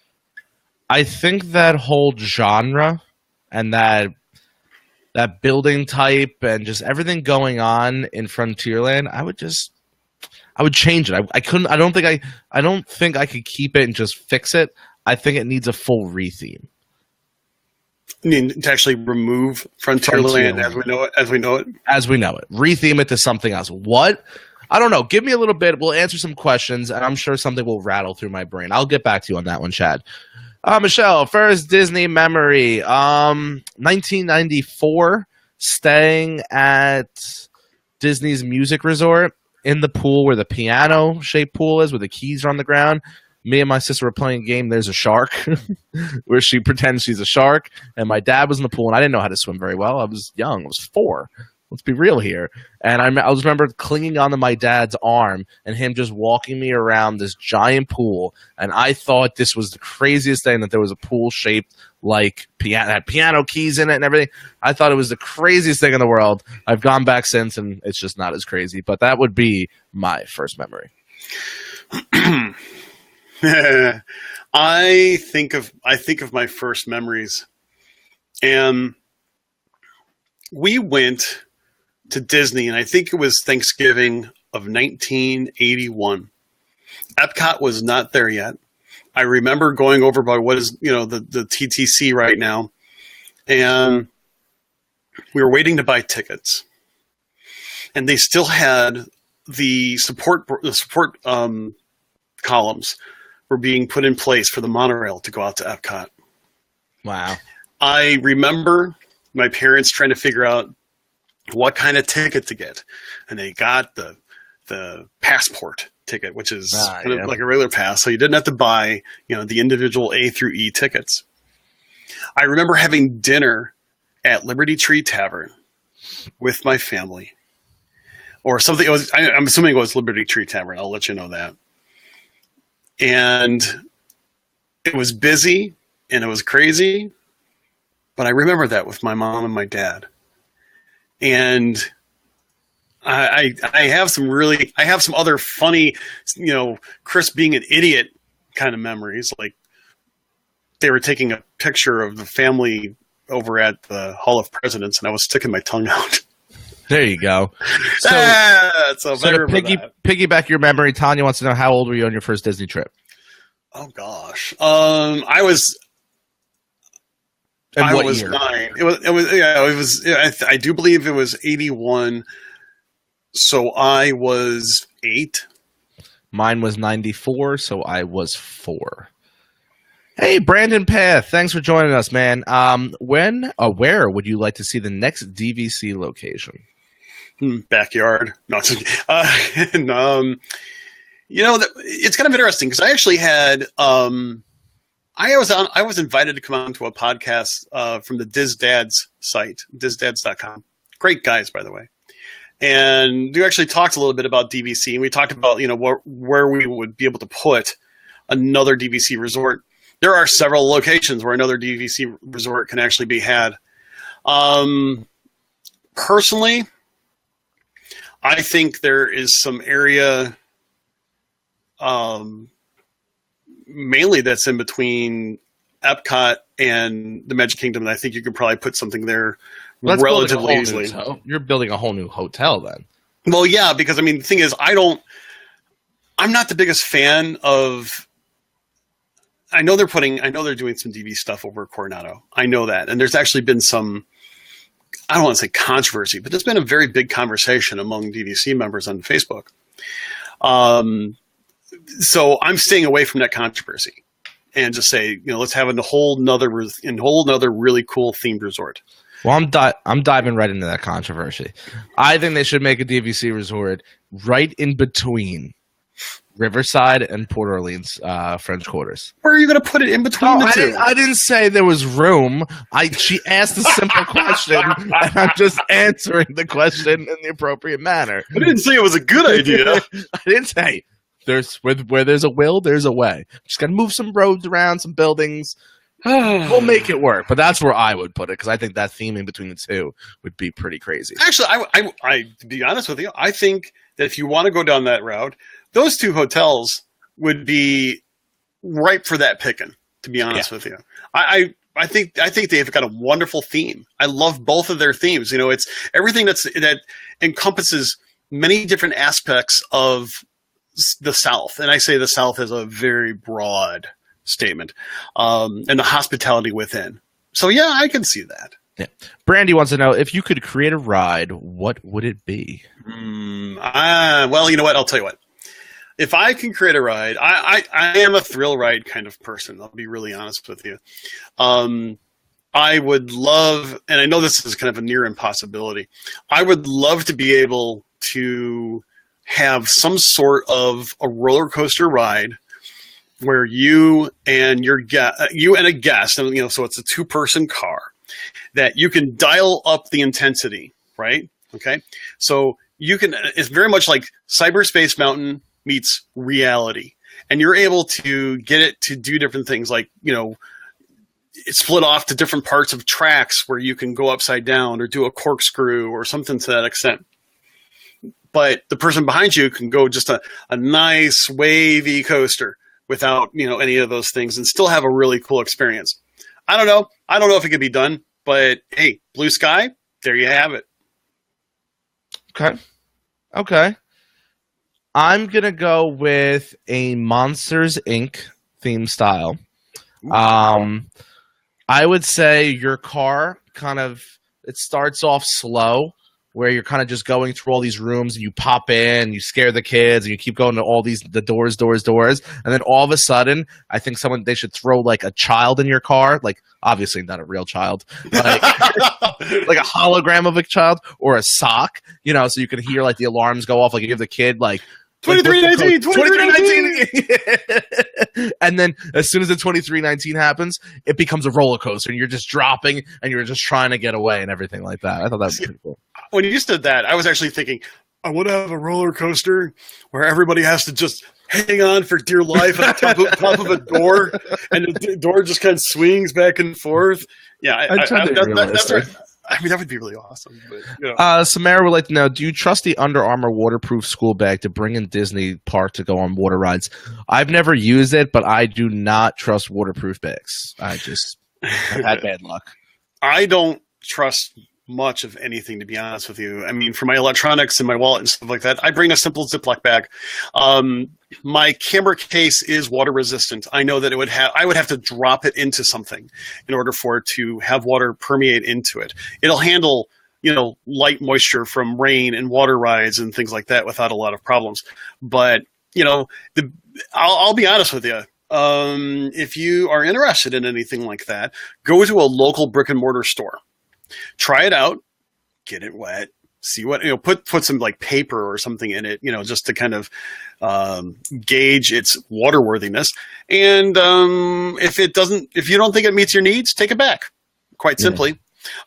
I think that whole genre and that building type and just everything going on in Frontierland, I would change it. I don't think I could keep it and just fix it. I think it needs a full retheme. I mean, to actually remove Frontierland as we know it? As we know it. Retheme it to something else. What? I don't know. Give me a little bit. We'll answer some questions, and I'm sure something will rattle through my brain. I'll get back to you on that one, Chad. Michelle, first Disney memory. 1994, staying at Disney's Music Resort in the pool where the piano-shaped pool is, where the keys are on the ground. Me and my sister were playing a game, There's a Shark, where she pretends she's a shark. And my dad was in the pool, and I didn't know how to swim very well. I was young. I was 4. Let's be real here. And I was remember clinging onto my dad's arm and him just walking me around this giant pool. And I thought this was the craziest thing, that there was a pool shaped like had piano keys in it and everything. I thought it was the craziest thing in the world. I've gone back since, and it's just not as crazy. But that would be my first memory. I think of my first memories, and we went to Disney, and I think it was Thanksgiving of 1981. Epcot was not there yet. I remember going over by what is, the TTC right now, and we were waiting to buy tickets, and they still had the support columns were being put in place for the monorail to go out to Epcot. Wow. I remember my parents trying to figure out what kind of ticket to get, and they got the passport ticket, which is kind of like a regular pass, so you didn't have to buy the individual A through E tickets. I remember having dinner at Liberty Tree Tavern with my family, or something. I'm assuming it was Liberty Tree Tavern. I'll let you know that. And it was busy and it was crazy, but I remember that with my mom and my dad. And I have some other funny, Chris being an idiot kind of memories. Like they were taking a picture of the family over at the Hall of Presidents, and I was sticking my tongue out. There you go. So to piggyback your memory, Tanya wants to know, how old were you on your first Disney trip? Oh gosh, I was. And what was year? 9. I do believe it was 81. So I was 8. Mine was 94, so I was 4. Hey, Brandon Path, thanks for joining us, man. Where would you like to see the next DVC location? Backyard. No, it's kind of interesting because I actually had. I was invited to come on to a podcast from the Diz Dads site, dizdads.com. Great guys, by the way. And we actually talked a little bit about DVC, and we talked about where we would be able to put another DVC resort. There are several locations where another DVC resort can actually be had. Personally, I think there is some area, mainly that's in between Epcot and the Magic Kingdom, and I think you could probably put something there relatively easily. You're building a whole new hotel then. Well, yeah, because the thing is, I'm not the biggest fan of. I know they're doing some DV stuff over at Coronado. I know that, and there's actually been some. I don't want to say controversy, but there's been a very big conversation among DVC members on Facebook. So I'm staying away from that controversy, and just say, let's have a whole nother really cool themed resort. Well, I'm diving right into that controversy. I think they should make a DVC resort right in between Riverside and Port Orleans French Quarters. Where are you going to put it in between the two? I didn't say there was room. She asked a simple question, and I'm just answering the question in the appropriate manner. I didn't say it was a good idea. I didn't say. Where there's a will, there's a way. Just got to move some roads around, some buildings. We'll make it work. But that's where I would put it, because I think that theming between the two would be pretty crazy. Actually, I to be honest with you, I think that if you want to go down that route, those two hotels would be ripe for that picking, to be honest with you. I think they've got a wonderful theme. I love both of their themes. It's everything that encompasses many different aspects of the South. And I say the South is a very broad statement, and the hospitality within. So yeah, I can see that. Yeah. Brandy wants to know, if you could create a ride, what would it be? Well, you know what? I'll tell you what. if I can create a ride, I am a thrill ride kind of person. I'll be really honest with you. I would love, and I know this is kind of a near impossibility, I would love to be able to have some sort of a roller coaster ride where you and a guest, and so it's a 2-person car, that you can dial up the intensity, right? Okay, so you can. It's very much like Cyberspace Mountain meets reality, and you're able to get it to do different things, like it's split off to different parts of tracks where you can go upside down or do a corkscrew or something to that extent. But the person behind you can go just a nice wavy coaster without any of those things and still have a really cool experience. I don't know if it can be done, but hey, blue sky, there you have it. Okay. I'm gonna go with a Monsters Inc. theme style. I would say your car it starts off slow, where you're kind of just going through all these rooms and you pop in, you scare the kids, and you keep going to all the doors, and then all of a sudden, I think they should throw like a child in your car, like obviously not a real child, like like a hologram of a child or a sock, so you can hear like the alarms go off, like you give the kid like 2319. And then as soon as the 2319 happens, it becomes a roller coaster and you're just dropping and you're just trying to get away and everything like that. I thought that was pretty cool. When you said that, I was actually thinking, I want to have a roller coaster where everybody has to just hang on for dear life at the top of a door, and the door just kind of swings back and forth. Yeah, that's right. I mean, that would be really awesome. But, Samara would like to know, do you trust the Under Armour waterproof school bag to bring in Disney Park to go on water rides? I've never used it, but I do not trust waterproof bags. I've had bad luck. I don't trust much of anything, to be honest with you. I mean, for my electronics and my wallet and stuff like that, I bring a simple Ziploc bag. My camera case is water resistant. I know that I would have to drop it into something in order for it to have water permeate into it. It'll handle, light moisture from rain and water rides and things like that without a lot of problems. But, I'll be honest with you. If you are interested in anything like that, go to a local brick and mortar store. Try it out, get it wet, see what, put some like paper or something in it, just to kind of gauge its waterworthiness. And if you don't think it meets your needs, take it back, quite simply.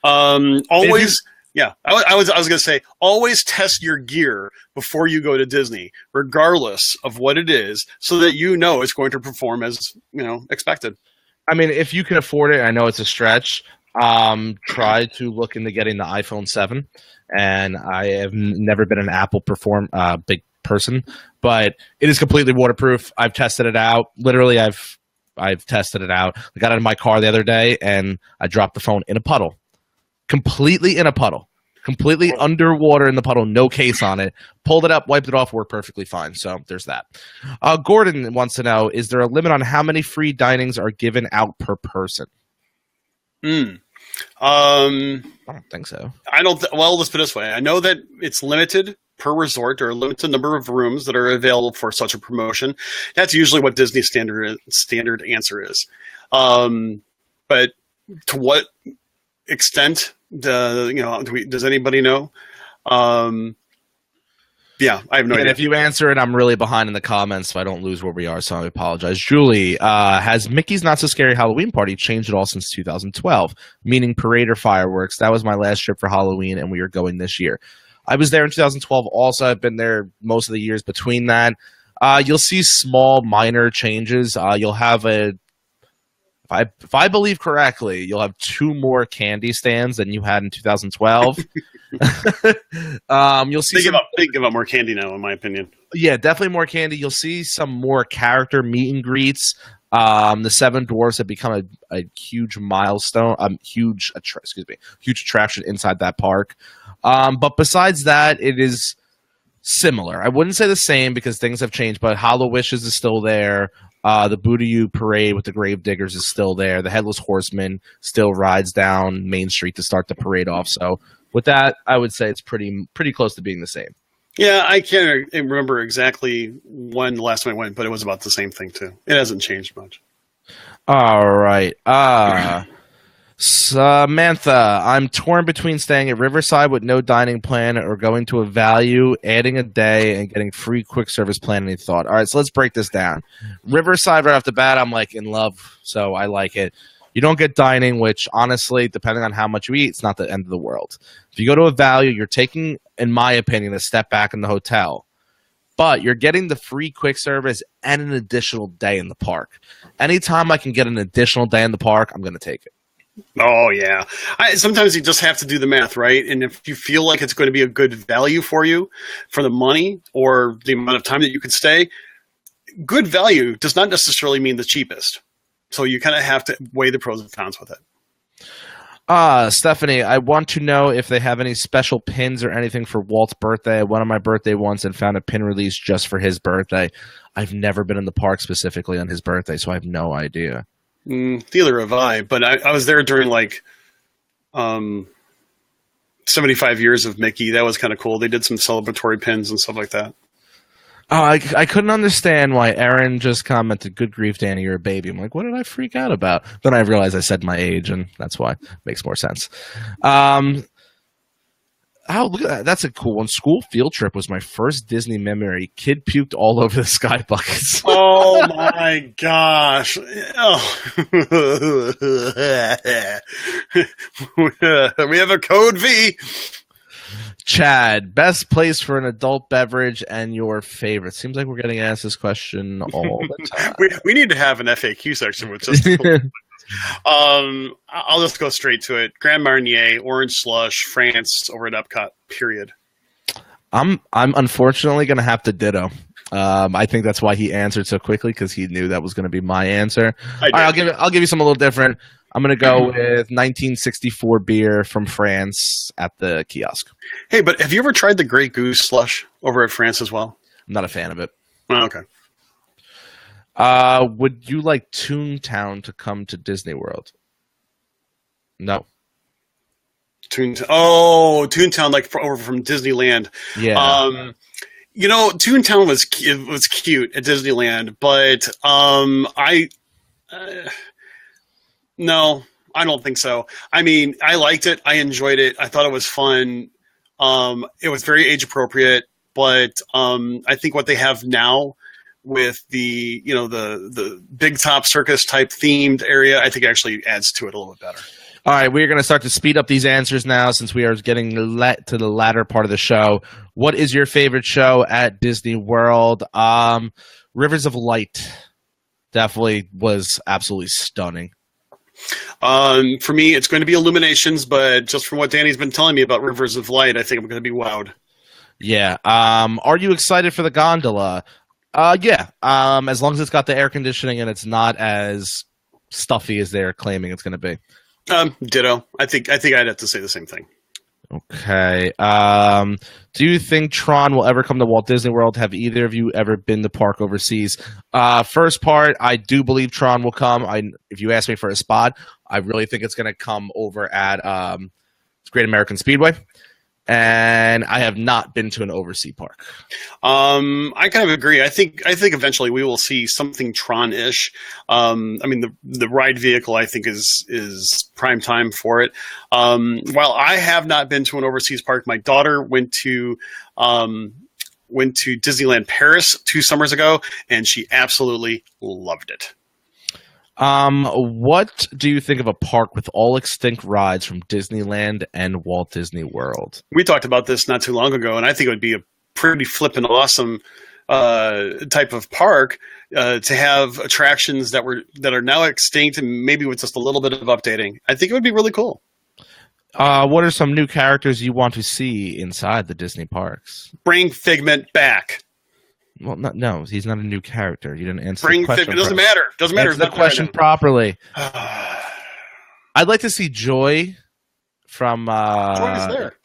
Always. Yeah, I was going to say, always test your gear before you go to Disney, regardless of what it is, so that it's going to perform as expected. I mean, if you can afford it, I know it's a stretch. Try to look into getting the iPhone 7, and I have never been an Apple big person, but it is completely waterproof. I've tested it out. Literally, I've tested it out. I got out of my car the other day, and I dropped the phone in a puddle. Completely in a puddle. Completely underwater in the puddle, no case on it. Pulled it up, wiped it off, worked perfectly fine. So there's that. Gordon wants to know, is there a limit on how many free dinings are given out per person? I don't think so. Well, let's put it this way. I know that it's limited per resort, or a limited number of rooms that are available for such a promotion. That's usually what Disney's standard answer is. But to what extent, does anybody know? Yeah, I have no idea. And if you answer it, I'm really behind in the comments, so I don't lose where we are, so I apologize. Julie, has Mickey's Not So Scary Halloween Party changed at all since 2012? Meaning parade or fireworks? That was my last trip for Halloween, and we are going this year. I was there in 2012 also. I've been there most of the years between that. You'll see small, minor changes. You'll have if I believe correctly, you'll have 2 more candy stands than you had in 2012. You'll see they give up more candy now, in my opinion. Yeah, definitely more candy. You'll see some more character meet and greets. The Seven Dwarfs have become a huge milestone, huge attraction inside that park. But besides that, it is similar. I wouldn't say the same because things have changed, but Hollow Wishes is still there. The Boo-to-You parade with the Grave Diggers is still there. The Headless Horseman still rides down Main Street to start the parade off. So with that, I would say it's pretty close to being the same. Yeah, I can't remember exactly when the last time I went, but it was about the same thing too. It hasn't changed much. All right. Samantha, I'm torn between staying at Riverside with no dining plan or going to a value, adding a day, and getting free quick service plan. Any thought? All right, so let's break this down. Riverside, right off the bat, I'm like in love, so I like it. You don't get dining, which honestly, depending on how much you eat, it's not the end of the world. If you go to a value, you're taking, in my opinion, a step back in the hotel. But you're getting the free quick service and an additional day in the park. Anytime I can get an additional day in the park, I'm going to take it. Oh yeah. Sometimes you just have to do the math, right? And if you feel like it's going to be a good value for you for the money or the amount of time that you could stay, good value does not necessarily mean the cheapest. So you kind of have to weigh the pros and cons with it. Stephanie, I want to know if they have any special pins or anything for Walt's birthday. I went on my birthday once and found a pin release just for his birthday. I've never been in the park specifically on his birthday, so I have no idea. Neither have I, but I was there during like 75 years of Mickey. That was kind of cool. They did some celebratory pins and stuff like that. Oh, I couldn't understand why Aaron just commented, "Good grief, Danny, you're a baby." I'm like, what did I freak out about? Then I realized I said my age, and that's why. It makes more sense. Oh, look at that. That's a cool one. School field trip was my first Disney memory. Kid puked all over the sky buckets. Oh my gosh. Oh. We have a code V. Chad, best place for an adult beverage and your favorite. Seems like we're getting asked this question all the time. We need to have an FAQ section with just I'll just go straight to it. Grand Marnier, Orange Slush, France over at Epcot, period. I'm unfortunately going to have to ditto. I think that's why he answered so quickly, because he knew that was going to be my answer. All right, I'll give you something a little different. I'm going to go with 1964 beer from France at the kiosk. Hey, but have you ever tried the Grey Goose slush over at France as well? I'm not a fan of it. Oh, okay. Would you like Toontown to come to Disney World? No. Toontown, like over from Disneyland. Yeah. Toontown was cute at Disneyland, but no, I don't think so. I mean, I liked it. I enjoyed it. I thought it was fun. It was very age appropriate, but I think what they have now with the Big Top Circus type themed area, I think actually adds to it a little bit better. All right, we're going to start to speed up these answers now since we are getting to the latter part of the show. What is your favorite show at Disney World? Rivers of Light definitely was absolutely stunning. For me, it's going to be Illuminations, but just from what Danny's been telling me about Rivers of Light, I think I'm going to be wowed. Yeah. Are you excited for the gondola? Yeah. As long as it's got the air conditioning and it's not as stuffy as they're claiming it's going to be. Ditto. I think I'd have to say the same thing. Okay. Do you think Tron will ever come to Walt Disney World? Have either of you ever been to park overseas? First part, I do believe Tron will come. If you ask me for a spot, I really think it's going to come over at Great American Speedway. And I have not been to an overseas park. I kind of agree. I think eventually we will see something Tron-ish. I mean, the ride vehicle I think is prime time for it. While I have not been to an overseas park, my daughter went to Disneyland Paris 2 summers ago, and she absolutely loved it. What do you think of a park with all extinct rides from Disneyland and Walt Disney World? We talked about this not too long ago, and I think it would be a pretty flippin' awesome type of park to have attractions that are now extinct and maybe with just a little bit of updating. I think it would be really cool. What are some new characters you want to see inside the Disney parks? Bring Figment back. Well, no, he's not a new character. You didn't answer Bring the question. Figment. Doesn't matter. Doesn't matter. Answer the question properly. I'd like to see Joy from. Joy is there.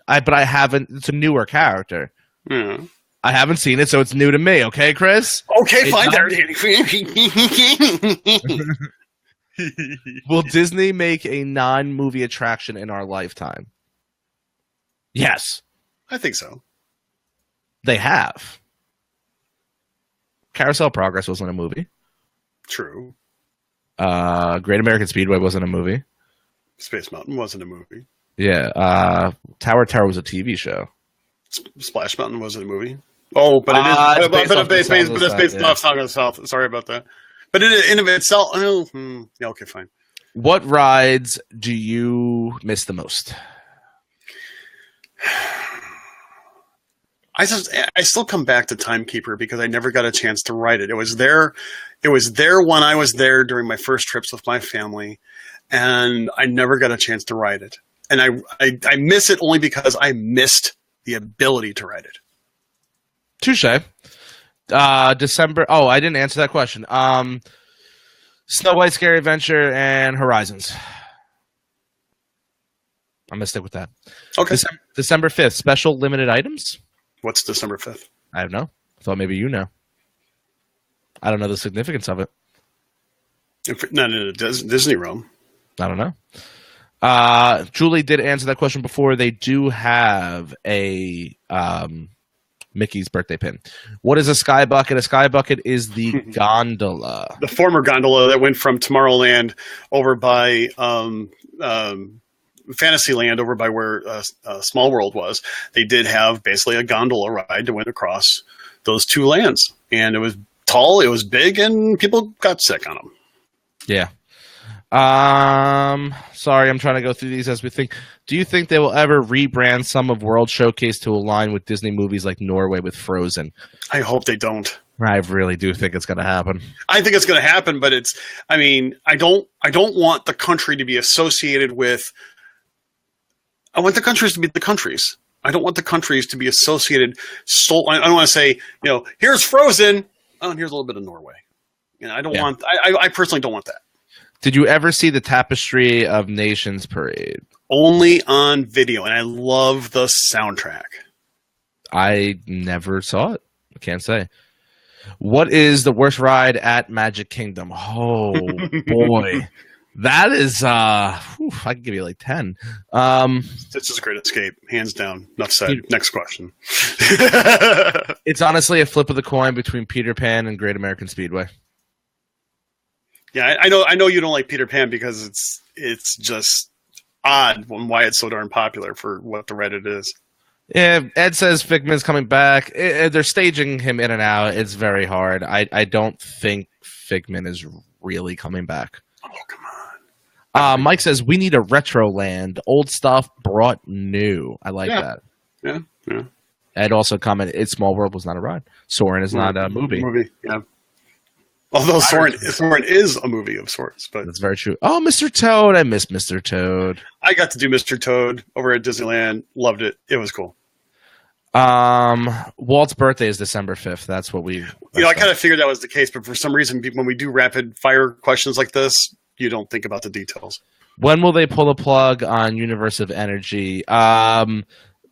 But I haven't. It's a newer character. Yeah. I haven't seen it, so it's new to me. Okay, Chris. Okay, fine. Will Disney make a non-movie attraction in our lifetime? Yes. I think so. They have. Carousel of Progress wasn't a movie. True. Great American Speedway wasn't a movie. Space Mountain wasn't a movie. Yeah. Tower was a TV show. Splash Mountain wasn't a movie. Oh, but it is. But it's based off Song of the South. Sorry about that. But in of itself, yeah, okay, fine. What rides do you miss the most? I still come back to Timekeeper because I never got a chance to ride it. It was there when I was there during my first trips with my family, and I never got a chance to ride it. And I miss it only because I missed the ability to ride it. Touche. December. Oh, I didn't answer that question. Snow White, Scary Adventure, and Horizons. I'm gonna stick with that. Okay. December 5th. Special limited items. What's December 5th? I don't know. I thought maybe you know. I don't know the significance of it. Not in a Disney realm. I don't know. Julie did answer that question before. They do have a Mickey's birthday pin. What is a sky bucket? A sky bucket is the gondola. The former gondola that went from Tomorrowland over by Fantasyland, over by where Small World was. They did have basically a gondola ride that went across those two lands. And it was tall, it was big, and people got sick on them. Yeah. Sorry, I'm trying to go through these as we think. Do you think they will ever rebrand some of World Showcase to align with Disney movies like Norway with Frozen? I hope they don't. I really do think it's going to happen. I think it's going to happen, but I don't want the country to be associated with. I want the countries to be the countries. I don't want the countries to be associated. I don't want to say, here's Frozen. Oh, and here's a little bit of Norway. I don't want. I personally don't want that. Did you ever see the Tapestry of Nations parade? Only on video, and I love the soundtrack. I never saw it. I can't say. What is the worst ride at Magic Kingdom? Oh, boy. That is, I can give you like 10. This is a great escape, hands down. Enough said. Next question. It's honestly a flip of the coin between Peter Pan and Great American Speedway. Yeah, I know you don't like Peter Pan because it's just odd why it's so darn popular for what the Reddit is. Yeah, Ed says Figment's coming back. They're staging him in and out. It's very hard. I don't think Figment is really coming back. Oh, come on. Mike says we need a retro land. Old stuff brought new. I like that. Yeah. Ed also commented, "It's Small World was not a ride. Soarin' is not a movie." Yeah. Although Soarin' is a movie of sorts, but that's very true. Oh, Mr. Toad! I miss Mr. Toad. I got to do Mr. Toad over at Disneyland. Loved it. It was cool. Walt's birthday is December 5th. That's what we. I kind of figured that was the case, but for some reason, when we do rapid fire questions like this, you don't think about the details. When will they pull the plug on Universe of Energy?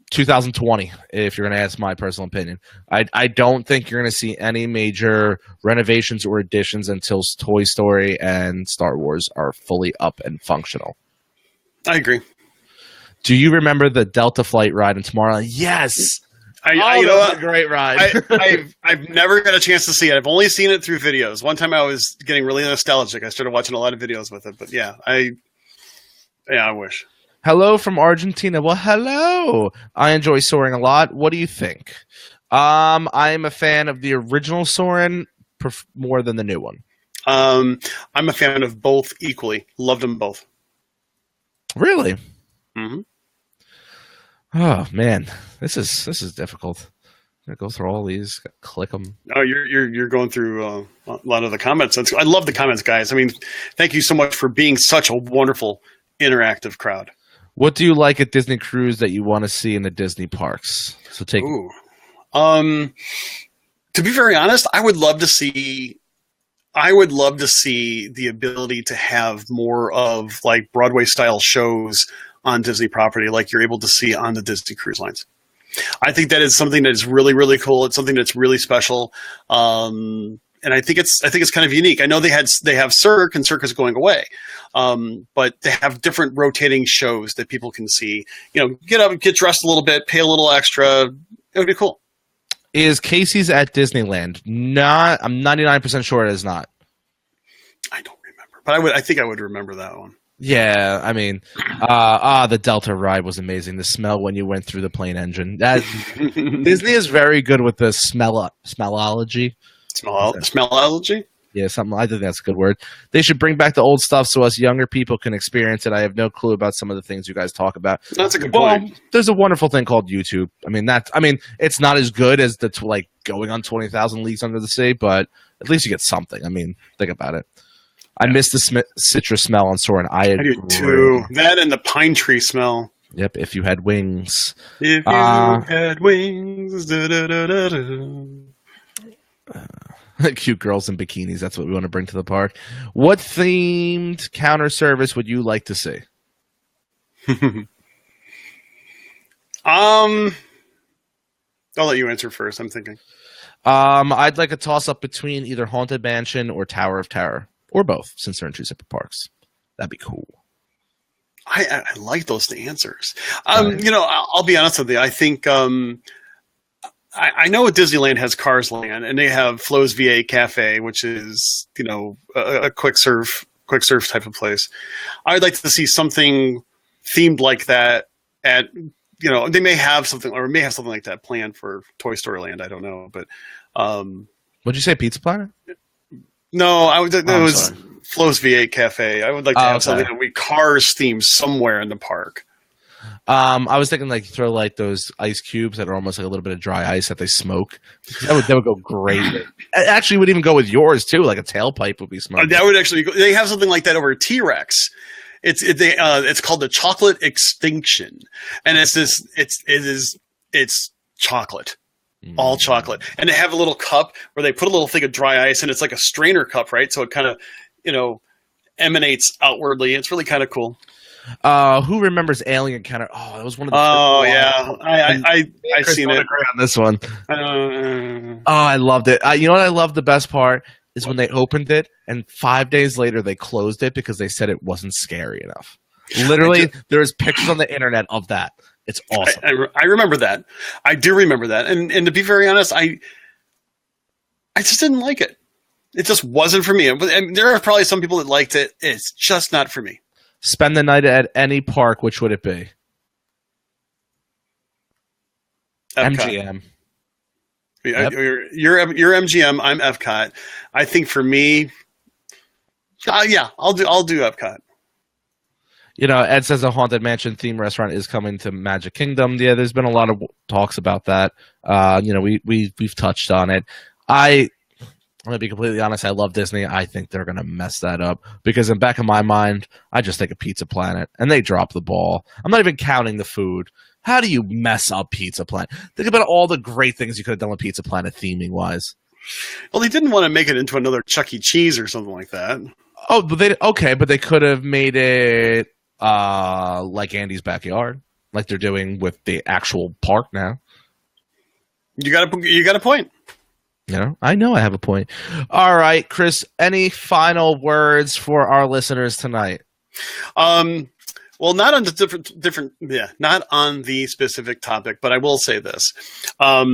2020, if you're going to ask my personal opinion. I don't think you're going to see any major renovations or additions until Toy Story and Star Wars are fully up and functional. I agree. Do you remember the Delta Flight ride in Tomorrowland? Yes. A great ride. I've never got a chance to see it. I've only seen it through videos. One time I was getting really nostalgic. I started watching a lot of videos with it. But yeah, I wish. Hello from Argentina. Well, hello. I enjoy Soaring a lot. What do you think? I am a fan of the original Soarin' more than the new one. I'm a fan of both equally. Loved them both. Really? Mm-hmm. Oh man, this is difficult. I'm gonna go through all these, click them. Oh, you're going through a lot of the comments. I love the comments, guys. I mean, thank you so much for being such a wonderful interactive crowd. What do you like at Disney Cruise that you want to see in the Disney parks? So take. Ooh. To be very honest, I would love to see the ability to have more of like Broadway style shows on Disney property, like you're able to see on the Disney Cruise Lines. I think that is something that is really, really cool. It's something that's really special. And I think it's kind of unique. I know they have Cirque, and Cirque is going away. But they have different rotating shows that people can see. Get up and get dressed a little bit, pay a little extra. It would be cool. Is Casey's at Disneyland? Not. I'm 99% sure it is not. I don't remember, but I think I would remember that one. Yeah, I mean, the Delta ride was amazing. The smell when you went through the plane engine. Disney is very good with the smellology. Smellology? Yeah, something. I think that's a good word. They should bring back the old stuff so us younger people can experience it. I have no clue about some of the things you guys talk about. That's a good point. There's a wonderful thing called YouTube. I mean, it's not as good as like going on 20,000 Leagues Under the Sea, but at least you get something. I mean, think about it. I miss the citrus smell on Soarin'. I do too. That and the pine tree smell. Yep, if you had wings. If you had wings. Cute girls in bikinis. That's what we want to bring to the park. What themed counter service would you like to see? I'll let you answer first. I'm thinking. I'd like a toss-up between either Haunted Mansion or Tower of Terror. Or both, since they're in two separate parks. That'd be cool. I like those answers. I'll be honest with you. I think I know Disneyland has Cars Land, and they have Flo's VA Cafe, which is a quick serve type of place. I'd like to see something themed like that at they may have something like that planned for Toy Story Land. I don't know, but what'd you say, Pizza Planet? No, it was Flo's V8 Cafe. I would like to have something that we Cars themed somewhere in the park. I was thinking like throw like those ice cubes that are almost like a little bit of dry ice that they smoke. That would go great. It actually would even go with yours too. Like a tailpipe would be smoked. That would actually. They have something like that over at T-Rex. It's called the Chocolate Extinction, and it's chocolate. All chocolate. And they have a little cup where they put a little thing of dry ice, and it's like a strainer cup, right? So it kind of, emanates outwardly. It's really kind of cool. Who remembers Alien Encounter? Oh, that was one of the I've seen it. On this one. I loved it. You know what I loved the best part is when they opened it, and 5 days later they closed it because they said it wasn't scary enough. Literally, there's pictures on the internet of that. It's awesome. I remember that. I do remember that. And to be very honest, I just didn't like it. It just wasn't for me. And there are probably some people that liked it. It's just not for me. Spend the night at any park, which would it be? Epcot. MGM. Yep. You're MGM. I'm Epcot. I think for me, I'll do Epcot. Ed says a Haunted Mansion theme restaurant is coming to Magic Kingdom. Yeah, there's been a lot of talks about that. We've touched on it. I'm going to be completely honest. I love Disney. I think they're going to mess that up because in the back of my mind, I just think of Pizza Planet, and they drop the ball. I'm not even counting the food. How do you mess up Pizza Planet? Think about all the great things you could have done with Pizza Planet theming-wise. Well, they didn't want to make it into another Chuck E. Cheese or something like that. Oh, but they could have made it like Andy's Backyard, like they're doing with the actual park now. You got a point. I know I have a point. All right, Chris, any final words for our listeners tonight? Well, not on the not on the specific topic, but I will say this. I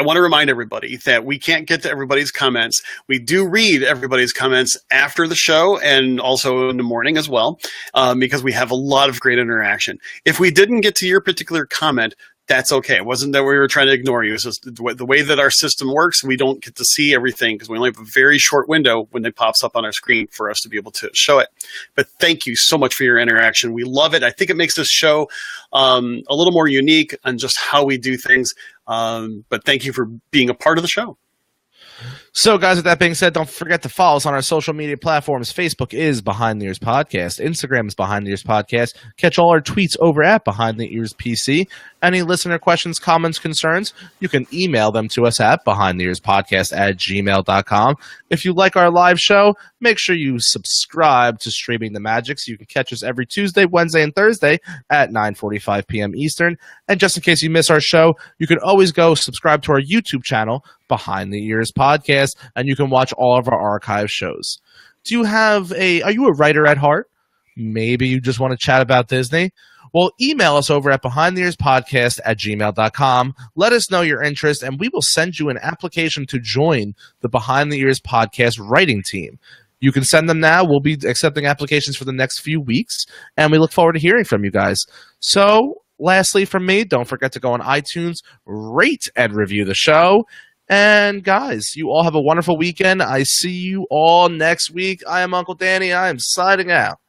want to remind everybody that we can't get to everybody's comments. We do read everybody's comments after the show and also in the morning as well, because we have a lot of great interaction. If we didn't get to your particular comment, that's okay. It wasn't that we were trying to ignore you. It's just the way that our system works, we don't get to see everything because we only have a very short window when it pops up on our screen for us to be able to show it. But thank you so much for your interaction. We love it. I think it makes this show a little more unique on just how we do things. But thank you for being a part of the show. So, guys, with that being said, don't forget to follow us on our social media platforms. Facebook is Behind the Ears Podcast. Instagram is Behind the Ears Podcast. Catch all our tweets over at Behind the Ears PC. Any listener questions, comments, concerns, you can email them to us at behindtheearspodcast@gmail.com. If you like our live show, make sure you subscribe to Streaming the Magic so you can catch us every Tuesday, Wednesday, and Thursday at 9:45 p.m. Eastern. And just in case you miss our show, you can always go subscribe to our YouTube channel, Behind the Ears Podcast, and you can watch all of our archive shows. Are you a writer at heart? Maybe you just want to chat about Disney? Well, email us over at behindthearspodcast@gmail.com. Let us know your interest, and we will send you an application to join the Behind the Ears podcast writing team. You can send them now. We'll be accepting applications for the next few weeks, and we look forward to hearing from you guys. So, lastly from me, don't forget to go on iTunes, rate and review the show. And guys, you all have a wonderful weekend. I see you all next week. I am Uncle Danny. I am signing out.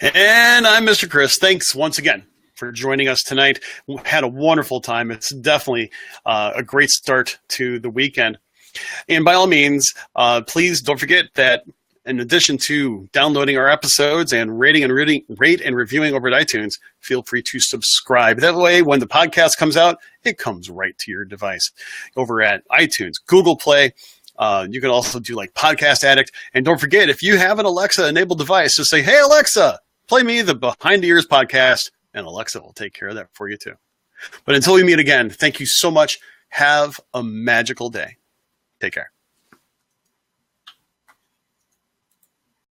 And I'm Mr. Chris. Thanks once again for joining us tonight. We had a wonderful time. It's definitely a great start to the weekend. And by all means, please don't forget that in addition to downloading our episodes and rate and reviewing over at iTunes, feel free to subscribe. That way, when the podcast comes out, it comes right to your device. Over at iTunes, Google Play, you can also do like Podcast Addict. And don't forget, if you have an Alexa-enabled device, just say, "Hey, Alexa, play me the Behind the Ears podcast," and Alexa will take care of that for you too. But until we meet again, thank you so much. Have a magical day. Take care.